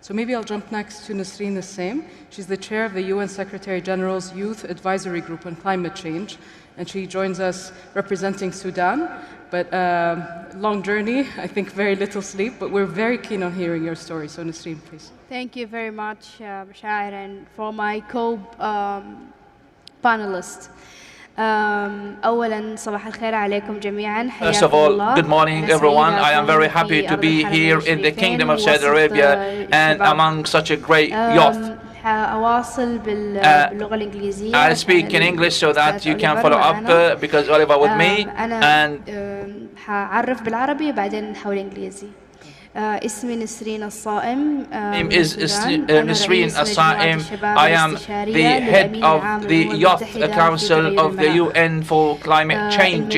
So maybe I'll jump next to Nasreen Nassim. She's the chair of the UN Secretary General's Youth Advisory Group on Climate Change, and she joins us representing Sudan. But long journey, I think very little sleep, but we're very keen on hearing your story. So Nasreen, please. Thank you very much, Bashar, and for my co-panelists. أولاً صباح الخير عليكم جميعاً. First of all, good morning everyone. I am very happy to be here in the Kingdom of Saudi Arabia and among such a great youth. أواصل باللغة الإنجليزية. I speak in English so that you can follow up because Oliver with me. أنا هعرف بالعربي وبعدين نحول إنجليزي. اسمي نسرين الصائم. Name is Nasreen As-Saim. I am the head of the Youth Council of the UN for Climate Change,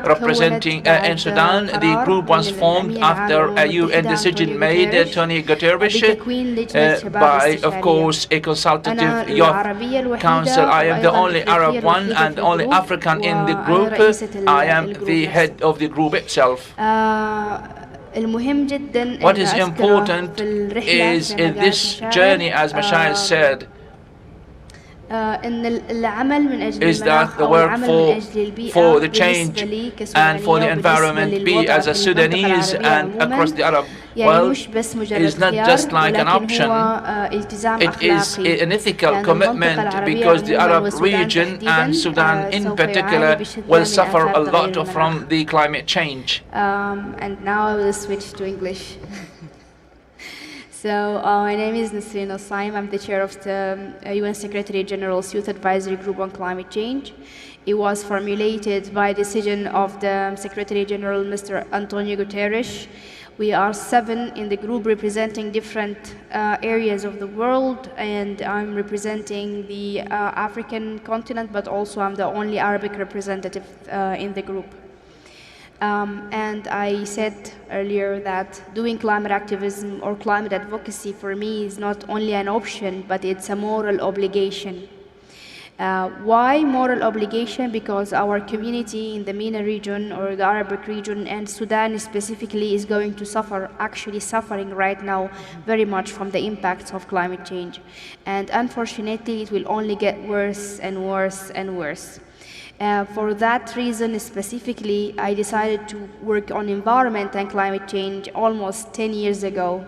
representing in Sudan. The group was formed after a UN decision made, Tony Guterres, by, of course, a consultative youth council. I am the only Arab one and the only African in the group. I am the head of the group itself. What is important is in this journey, as Mashayikh said, is that the work for the change and for the environment, be as a Sudanese and across the Arab world, is not just like an option. It is an ethical commitment because the Arab region and Sudan in particular will suffer a lot from the climate change. And now I will switch to English. So my name is Nasreen As-Saim. I'm the chair of the UN Secretary General's Youth Advisory Group on Climate Change. It was formulated by decision of the Secretary General, Mr. Antonio Guterres. We are 7 in the group representing different areas of the world, and I'm representing the African continent, but also I'm the only Arabic representative in the group. And I said earlier that doing climate activism or climate advocacy for me is not only an option, but it's a moral obligation. Why moral obligation? Because our community in the MENA region or the Arabic region and Sudan specifically is going to suffer, actually suffering right now very much from the impacts of climate change. And unfortunately, it will only get worse and worse and worse. For that reason specifically, I decided to work on environment and climate change almost 10 years ago.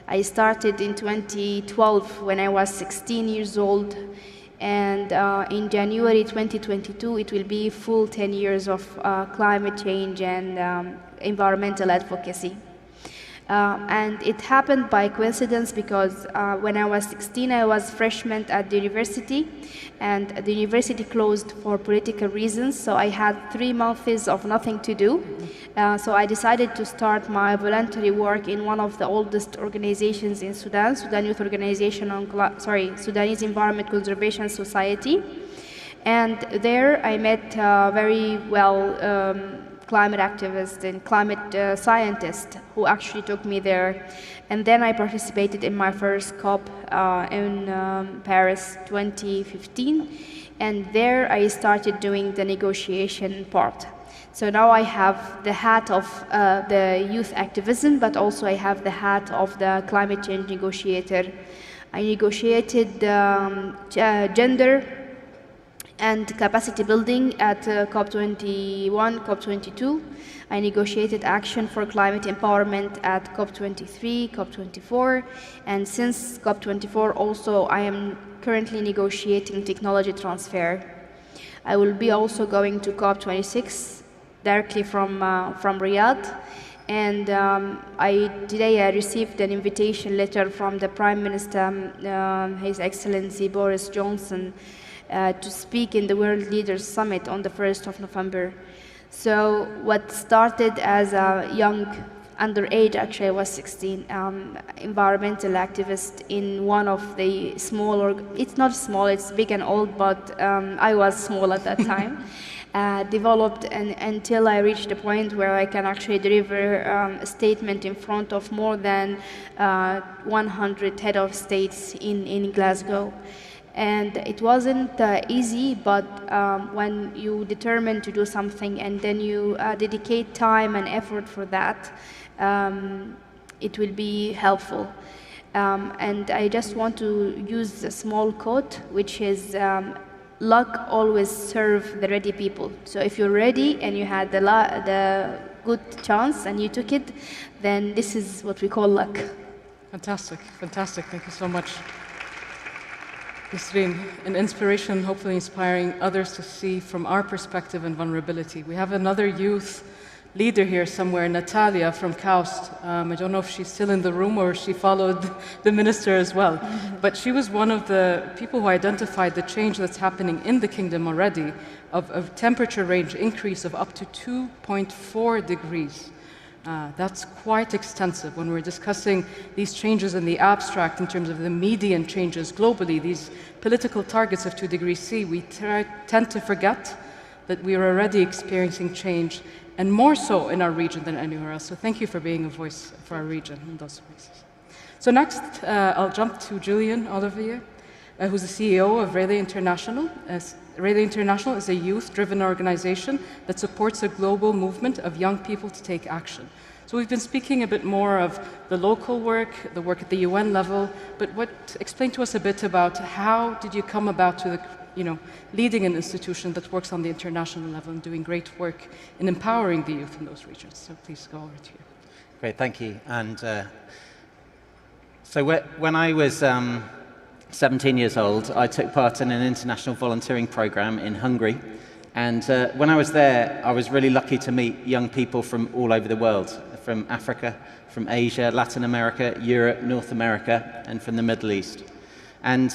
I started in 2012 when I was 16 years old, and in January 2022 it will be full 10 years of climate change and environmental advocacy. And it happened by coincidence because when I was 16 I was freshman at the university, and the university closed for political reasons, so I had 3 months of nothing to do. So I decided to start my voluntary work in one of the oldest organizations in Sudan, Sudan Youth Organization on Sudanese Environment Conservation Society. And there I met very climate activist and climate scientist who actually took me there. And then I participated in my first COP in Paris 2015. And there I started doing the negotiation part. So now I have the hat of the youth activism, but also I have the hat of the climate change negotiator. I negotiated gender and capacity building at COP21, COP22. I negotiated action for climate empowerment at COP23, COP24, and since COP24 also I am currently negotiating technology transfer. I will be also going to COP26 directly from Riyadh, and today I received an invitation letter from the Prime Minister, His Excellency Boris Johnson, to speak in the World Leaders Summit on the 1st of November. So what started as a young underage, actually I was 16, environmental activist in one of the small, it's not small, it's big and old, but I was small at that time. Developed until I reached the point where I can actually deliver a statement in front of more than 100 head of states in Glasgow. And it wasn't easy, but when you determine to do something and then you dedicate time and effort for that, it will be helpful. And I just want to use a small quote, which is, luck always serves the ready people. So if you're ready and you had the good chance and you took it, then this is what we call luck. Fantastic, fantastic. Thank you so much. Yasreen, an inspiration, hopefully inspiring others to see from our perspective and vulnerability. We have another youth leader here somewhere, Natalia from KAUST. I don't know if she's still in the room or she followed the minister as well. But she was one of the people who identified the change that's happening in the kingdom already of a temperature range increase of up to 2.4 degrees. That's quite extensive. When we're discussing these changes in the abstract in terms of the median changes globally, these political targets of 2 degrees C, we tend to forget that we are already experiencing change, and more so in our region than anywhere else. So thank you for being a voice for our region in those spaces. So next, I'll jump to Julian Olivier, who's the CEO of Rayleigh International. Rayleigh International is a youth-driven organization that supports a global movement of young people to take action. So we've been speaking a bit more of the local work, the work at the UN level, but explain to us a bit about how did you come about to leading an institution that works on the international level and doing great work in empowering the youth in those regions. So please go over to you. Great, thank you. And so when I was 17 years old, I took part in an international volunteering program in Hungary. And when I was there, I was really lucky to meet young people from all over the world, from Africa, from Asia, Latin America, Europe, North America, and from the Middle East. And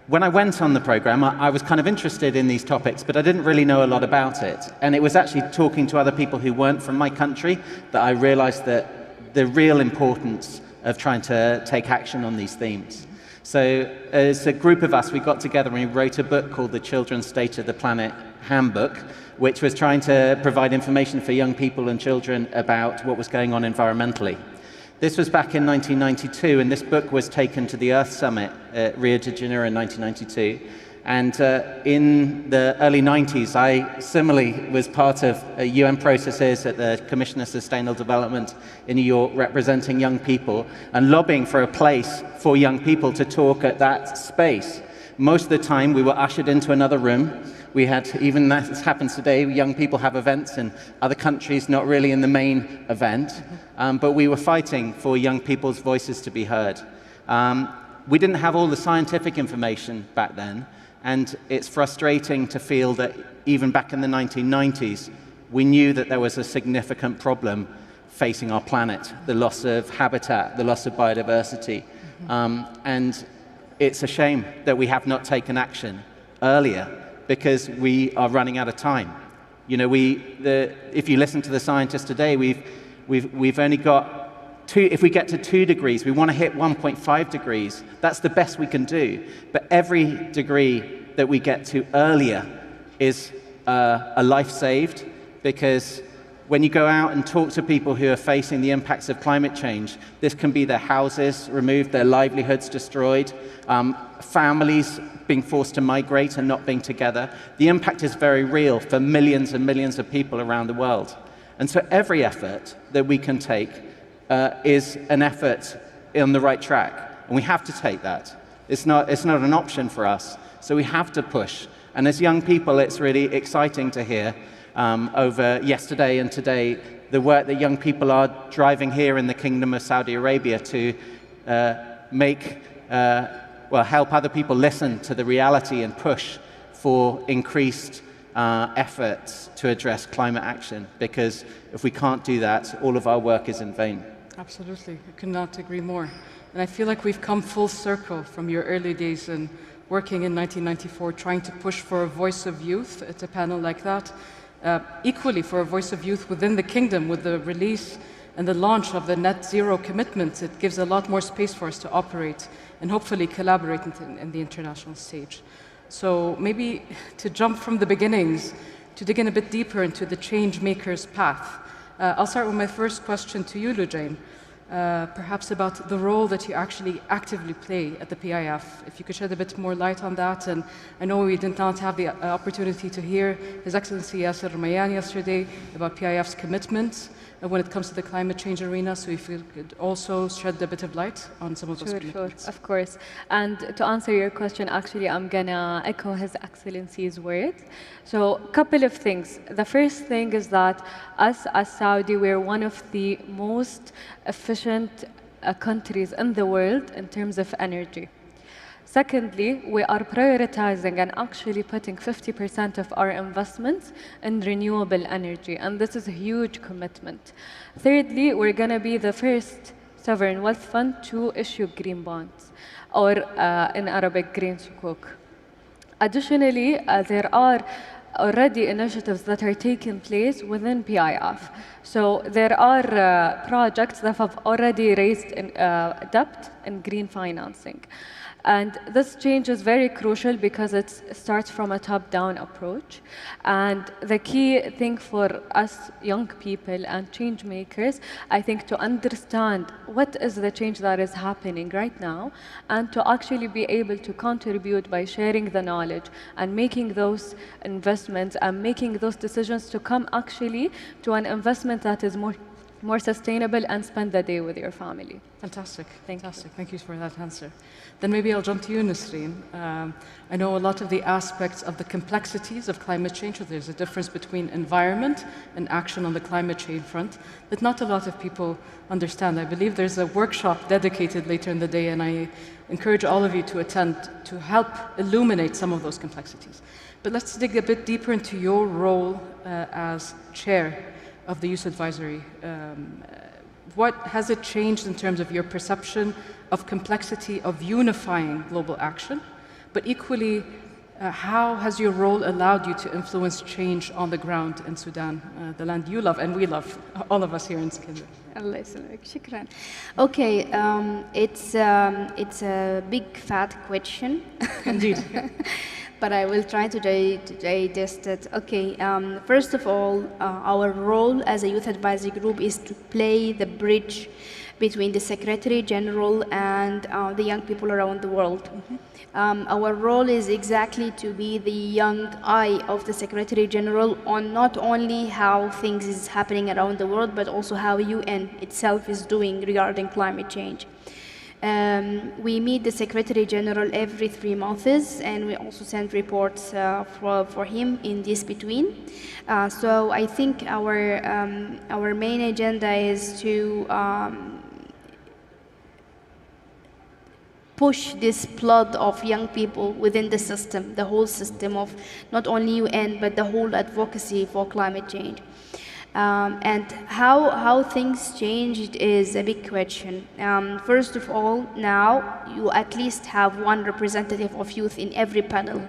when I went on the program, I was kind of interested in these topics, but I didn't really know a lot about it. And it was actually talking to other people who weren't from my country that I realized that the real importance of trying to take action on these themes. So as a group of us, we got together and we wrote a book called The Children's State of the Planet Handbook, which was trying to provide information for young people and children about what was going on environmentally. This was back in 1992, and this book was taken to the Earth Summit at Rio de Janeiro in 1992. And in the early 90s, I similarly was part of UN processes at the Commission of Sustainable Development in New York, representing young people and lobbying for a place for young people to talk at that space. Most of the time, we were ushered into another room. We had, even as happens today, young people have events in other countries, not really in the main event, but we were fighting for young people's voices to be heard. We didn't have all the scientific information back then, and it's frustrating to feel that even back in the 1990s, we knew that there was a significant problem facing our planet, the loss of habitat, the loss of biodiversity. And it's a shame that we have not taken action earlier, because we are running out of time. You know, if you listen to the scientists today, we've only got if we get to 2 degrees, we want to hit 1.5 degrees. That's the best we can do. But every degree that we get to earlier is a life saved, because when you go out and talk to people who are facing the impacts of climate change, this can be their houses removed, their livelihoods destroyed, families being forced to migrate and not being together. The impact is very real for millions and millions of people around the world. And so every effort that we can take is an effort on the right track. And we have to take that. It's not an option for us. So we have to push. And as young people, it's really exciting to hear over yesterday and today the work that young people are driving here in the Kingdom of Saudi Arabia to help other people listen to the reality and push for increased efforts to address climate action, because if we can't do that, all of our work is in vain. Absolutely, I could not agree more. And I feel like we've come full circle from your early days in working in 1994, trying to push for a voice of youth at a panel like that. Equally, for a voice of youth within the kingdom, with the release and the launch of the net zero commitment, it gives a lot more space for us to operate and hopefully collaborate in the international stage. So maybe to jump from the beginnings, to dig in a bit deeper into the change maker's path. I'll start with my first question to you, Lujain, perhaps about the role that you actually actively play at the PIF. If you could shed a bit more light on that. And I know we did not have the opportunity to hear His Excellency Yasser Ramayan yesterday about PIF's commitments when it comes to the climate change arena, so if you could also shed a bit of light on some of those commitments. Sure, of course. And to answer your question, actually, I'm gonna echo His Excellency's words. So, a couple of things. The first thing is that us as Saudi, we're one of the most efficient countries in the world in terms of energy. Secondly, we are prioritizing and actually putting 50% of our investments in renewable energy, and this is a huge commitment. Thirdly, we're going to be the first sovereign wealth fund to issue green bonds, or in Arabic, green sukuk. Additionally, there are already initiatives that are taking place within PIF. So there are projects that have already raised debt in green financing. And this change is very crucial because it starts from a top-down approach. And the key thing for us young people and change makers, I think, to understand what is the change that is happening right now, and to actually be able to contribute by sharing the knowledge and making those investments and making those decisions to come actually to an investment that is more sustainable and spend the day with your family. Fantastic. Thank you for that answer. Then maybe I'll jump to you, Nasreen. I know a lot of the aspects of the complexities of climate change, so there's a difference between environment and action on the climate change front that not a lot of people understand. I believe there's a workshop dedicated later in the day, and I encourage all of you to attend to help illuminate some of those complexities. But let's dig a bit deeper into your role as chair of the Youth Advisory. What has it changed in terms of your perception of complexity of unifying global action? But equally, how has your role allowed you to influence change on the ground in Sudan, the land you love and we love, all of us here in Skindler? Allah يسلمك. شكرا. Okay, it's a big fat question. Indeed. But I will try to digest it. Okay, first of all, our role as a youth advisory group is to play the bridge between the Secretary General and the young people around the world. Our role is exactly to be the young eye of the Secretary General on not only how things is happening around the world, but also how UN itself is doing regarding climate change. We meet the Secretary General every 3 months, and we also send reports for him in this between. So I think our main agenda is to push this flood of young people within the system, the whole system of not only UN, but the whole advocacy for climate change. And how things changed is a big question. First of all, now you at least have one representative of youth in every panel,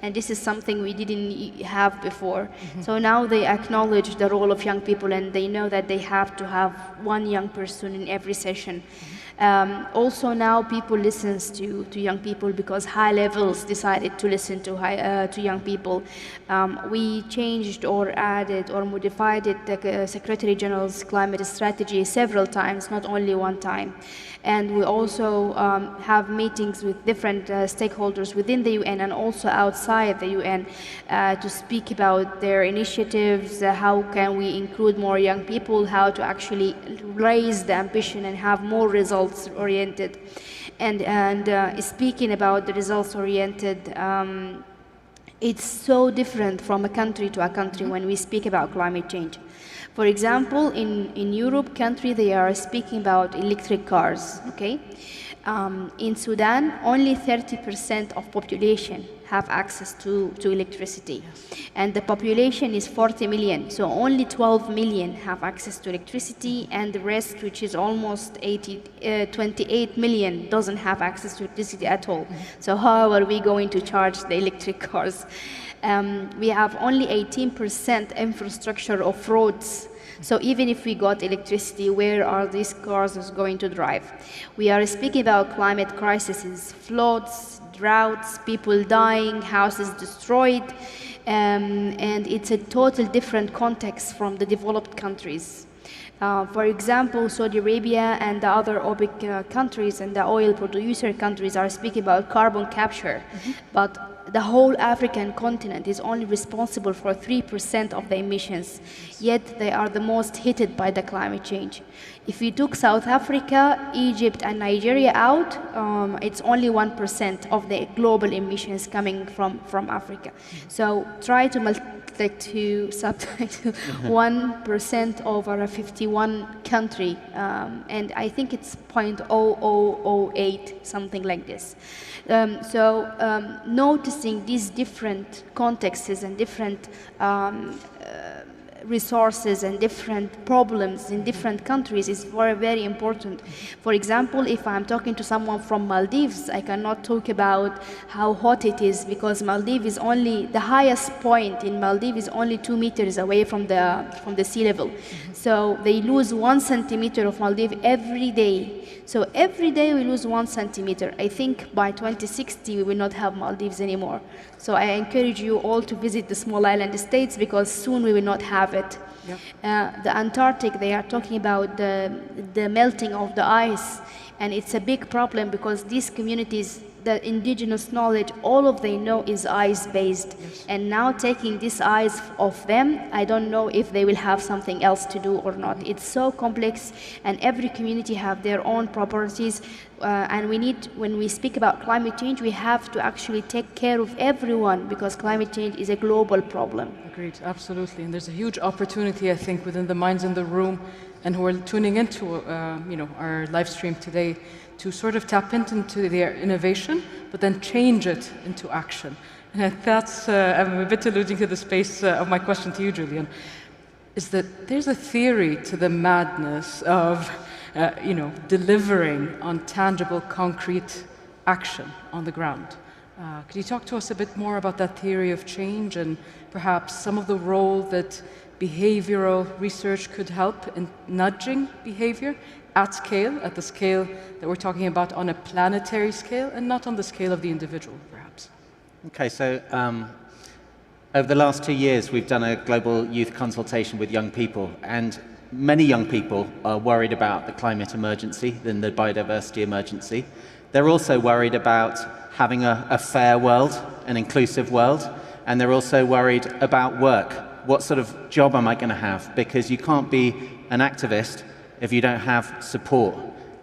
and this is something we didn't have before. So now they acknowledge the role of young people, and they know that they have to have one young person in every session. Also now people listen to young people because high levels decided to listen to young people. We changed or added or modified the Secretary General's climate strategy several times, not only one time. And we also have meetings with different stakeholders within the UN and also outside the UN to speak about their initiatives, how can we include more young people, how to actually raise the ambition and have more results-oriented. And speaking about the results-oriented, it's so different from a country to a country when we speak about climate change. For example, in Europe country, they are speaking about electric cars, okay? In Sudan, only 30% of population have access to electricity. And the population is 40 million, so only 12 million have access to electricity, and the rest, which is almost 28 million, doesn't have access to electricity at all. So how are we going to charge the electric cars? We have only 18% infrastructure of roads. So even if we got electricity, where are these cars going to drive? We are speaking about climate crises, floods, droughts, people dying, houses destroyed, and it's a total different context from the developed countries. For example, Saudi Arabia and the other OPEC countries and the oil producer countries are speaking about carbon capture, but the whole African continent is only responsible for 3% of the emissions, yet they are the most hit by the climate change. If we took South Africa, Egypt, and Nigeria out, it's only 1% of the global emissions coming from Africa. So try to multiply to subtitle 1% over a 51 country, and I think it's 0.0008, something like this. Noticing these different contexts and different resources and different problems in different countries is very, very important. For example, if I'm talking to someone from Maldives, I cannot talk about how hot it is, because Maldives is only, the highest point in Maldives is only 2 meters away from the sea level. So they lose 1 centimeter of Maldives every day. So every day we lose 1 centimeter. I think by 2060 we will not have Maldives anymore. So I encourage you all to visit the small island states, because soon we will not have it. Yep. The Antarctic, they are talking about the melting of the ice, and it's a big problem because these communities, the indigenous knowledge, all of they know is ice-based. Yes. And now taking this ice off them, I don't know if they will have something else to do or not. It's so complex, and every community have their own properties. And we need, when we speak about climate change, we have to actually take care of everyone, because climate change is a global problem. Agreed, absolutely. And there's a huge opportunity, I think, within the minds in the room and who are tuning into our live stream today, to sort of tap into their innovation, but then change it into action. And that's, I'm a bit alluding to the space of my question to you, Julian, is that there's a theory to the madness of delivering on tangible, concrete action on the ground. Could you talk to us a bit more about that theory of change, and perhaps some of the role that behavioral research could help in nudging behavior at scale, at the scale that we're talking about, on a planetary scale and not on the scale of the individual, perhaps? Okay, so over the last 2 years, we've done a global youth consultation with young people, and many young people are worried about the climate emergency and the biodiversity emergency. They're also worried about having a fair world, an inclusive world, and they're also worried about work. What sort of job am I going to have? Because you can't be an activist if you don't have support.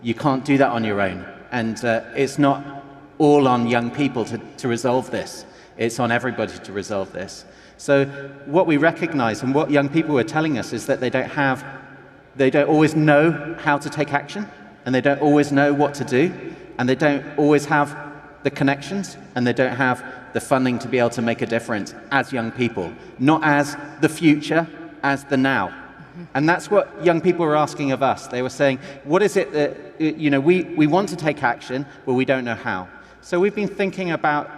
You can't do that on your own. And it's not all on young people to resolve this. It's on everybody to resolve this. So what we recognize and what young people are telling us is that they don't always know how to take action, and they don't always know what to do, and they don't always have the connections, and they don't have the funding to be able to make a difference as young people, not as the future, as the now. And that's what young people were asking of us. They were saying, what is it that, we want to take action, but we don't know how. So we've been thinking about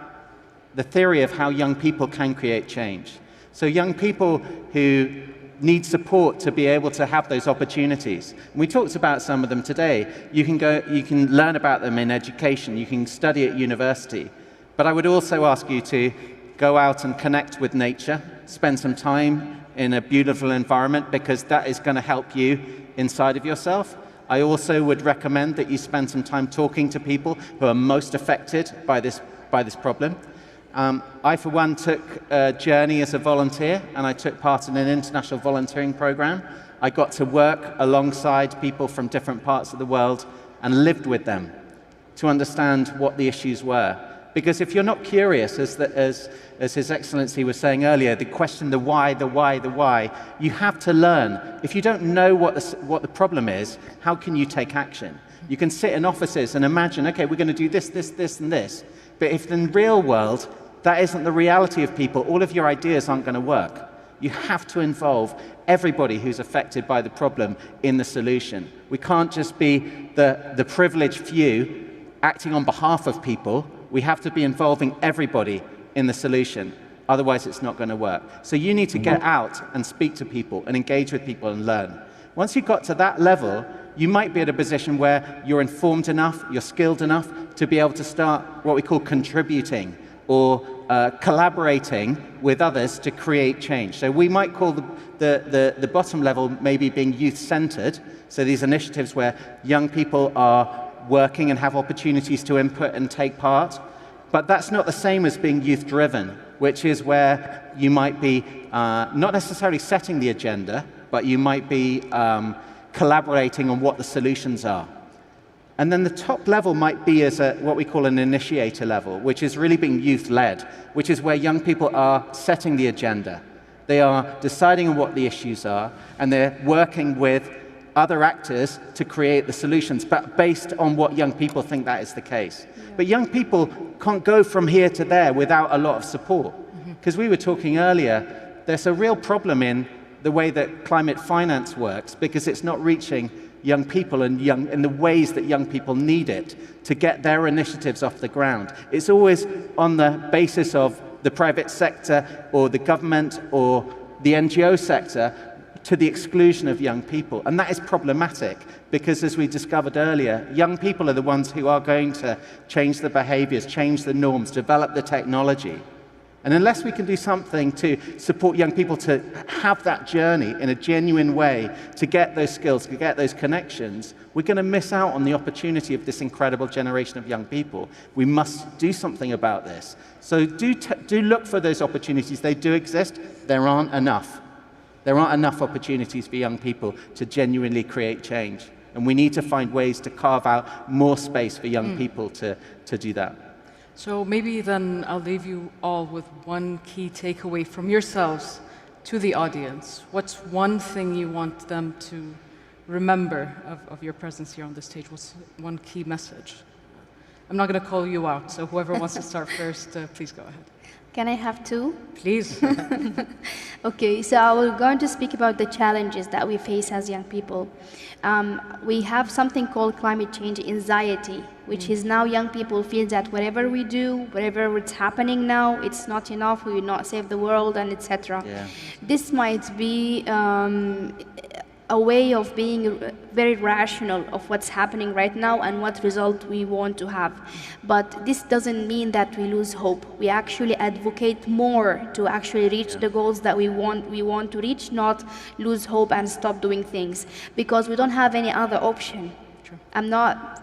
the theory of how young people can create change. So young people who need support to be able to have those opportunities. And we talked about some of them today. You can learn about them in education, you can study at university. But I would also ask you to go out and connect with nature, spend some time in a beautiful environment, because that is going to help you inside of yourself. I also would recommend that you spend some time talking to people who are most affected by this problem. I, for one, took a journey as a volunteer, and I took part in an international volunteering program. I got to work alongside people from different parts of the world and lived with them to understand what the issues were. Because if you're not curious, as His Excellency was saying earlier, the question, the why, you have to learn. If you don't know what the problem is, how can you take action? You can sit in offices and imagine, okay, we're going to do this, this, this, and this. But if in the real world, that isn't the reality of people, all of your ideas aren't going to work. You have to involve everybody who's affected by the problem in the solution. We can't just be the privileged few acting on behalf of people. We have to be involving everybody in the solution. Otherwise, it's not going to work. So you need to get out and speak to people and engage with people and learn. Once you've got to that level, you might be at a position where you're informed enough, you're skilled enough to be able to start what we call contributing or collaborating with others to create change. So we might call the bottom level maybe being youth-centered. So these initiatives where young people are working and have opportunities to input and take part. But that's not the same as being youth-driven, which is where you might be not necessarily setting the agenda, but you might be collaborating on what the solutions are. And then the top level might be as what we call an initiator level, which is really being youth-led, which is where young people are setting the agenda. They are deciding on what the issues are, and they're working with other actors to create the solutions, but based on what young people think that is the case. Yeah. But young people can't go from here to there without a lot of support. Because we were talking earlier, there's a real problem in the way that climate finance works, because it's not reaching young people and in the ways that young people need it to get their initiatives off the ground. It's always on the basis of the private sector or the government or the NGO sector to the exclusion of young people. And that is problematic because, as we discovered earlier, young people are the ones who are going to change the behaviors, change the norms, develop the technology. And unless we can do something to support young people to have that journey in a genuine way, to get those skills, to get those connections, we're going to miss out on the opportunity of this incredible generation of young people. We must do something about this. So do look for those opportunities. They do exist. There aren't enough. There aren't enough opportunities for young people to genuinely create change. And we need to find ways to carve out more space for young people to do that. So maybe then I'll leave you all with one key takeaway from yourselves to the audience. What's one thing you want them to remember of your presence here on the stage? What's one key message? I'm not going to call you out, so whoever wants to start first, please go ahead. Can I have two? Please. Okay, so I will going to speak about the challenges that we face as young people. We have something called climate change anxiety, which is now young people feel that whatever we do, whatever it's happening now, it's not enough, we will not save the world, and etc. Yeah. This might be a way of being very rational of what's happening right now and what result we want to have. But this doesn't mean that we lose hope. We actually advocate more to actually reach the goals that we want to reach, not lose hope and stop doing things, because we don't have any other option.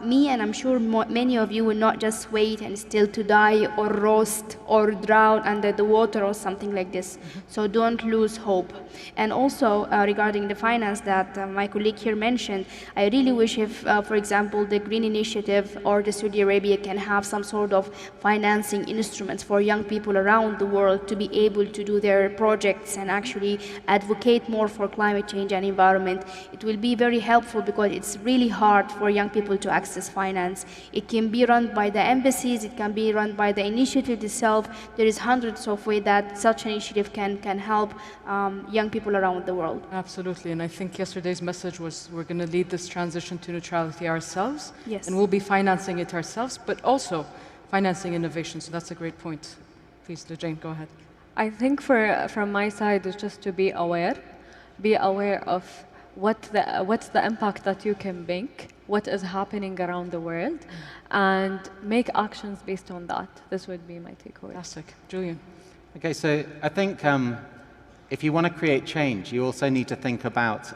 Me and I'm sure many of you will not just wait and still to die or roast or drown under the water or something like this. So don't lose hope. And also regarding the finance that my colleague here mentioned, I really wish if, for example, the Green Initiative or the Saudi Arabia can have some sort of financing instruments for young people around the world to be able to do their projects and actually advocate more for climate change and environment. It will be very helpful because it's really hard for young people to access finance. It can be run by the embassies, it can be run by the initiative itself. There is hundreds of ways that such an initiative can help young people around the world. Absolutely, and I think yesterday's message was we're going to lead this transition to neutrality ourselves, yes. And we'll be financing it ourselves, but also financing innovation, so that's a great point. Please, Jane, go ahead. I think from my side is just to be aware of what's the impact that you can make, what is happening around the world, and make actions based on that. This would be my takeaway. Fantastic. Julian. Okay, so I think if you want to create change, you also need to think about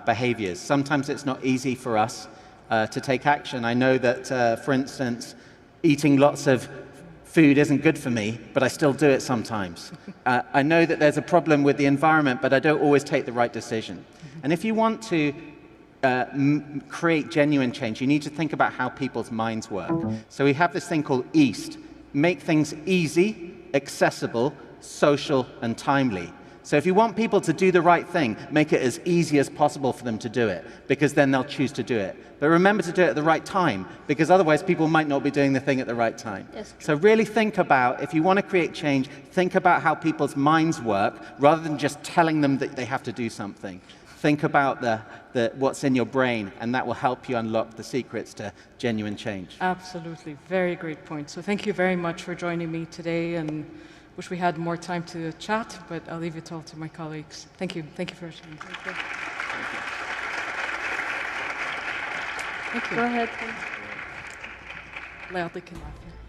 behaviors. Sometimes it's not easy for us to take action. I know that, for instance, eating lots of food isn't good for me, but I still do it sometimes. I know that there's a problem with the environment, but I don't always take the right decision. And if you want to create genuine change, you need to think about how people's minds work. So we have this thing called EAST, make things easy, accessible, social, and timely. So if you want people to do the right thing, make it as easy as possible for them to do it, because then they'll choose to do it. But remember to do it at the right time, because otherwise people might not be doing the thing at the right time. Yes, so really think about, if you want to create change, think about how people's minds work, rather than just telling them that they have to do something. Think about what's in your brain, and that will help you unlock the secrets to genuine change. Absolutely, very great point. So thank you very much for joining me today, and wish we had more time to chat, but I'll leave it all to my colleagues. Thank you. Thank you for sharing. Thank you. Thank you. Go ahead. الله يعطيك العافية.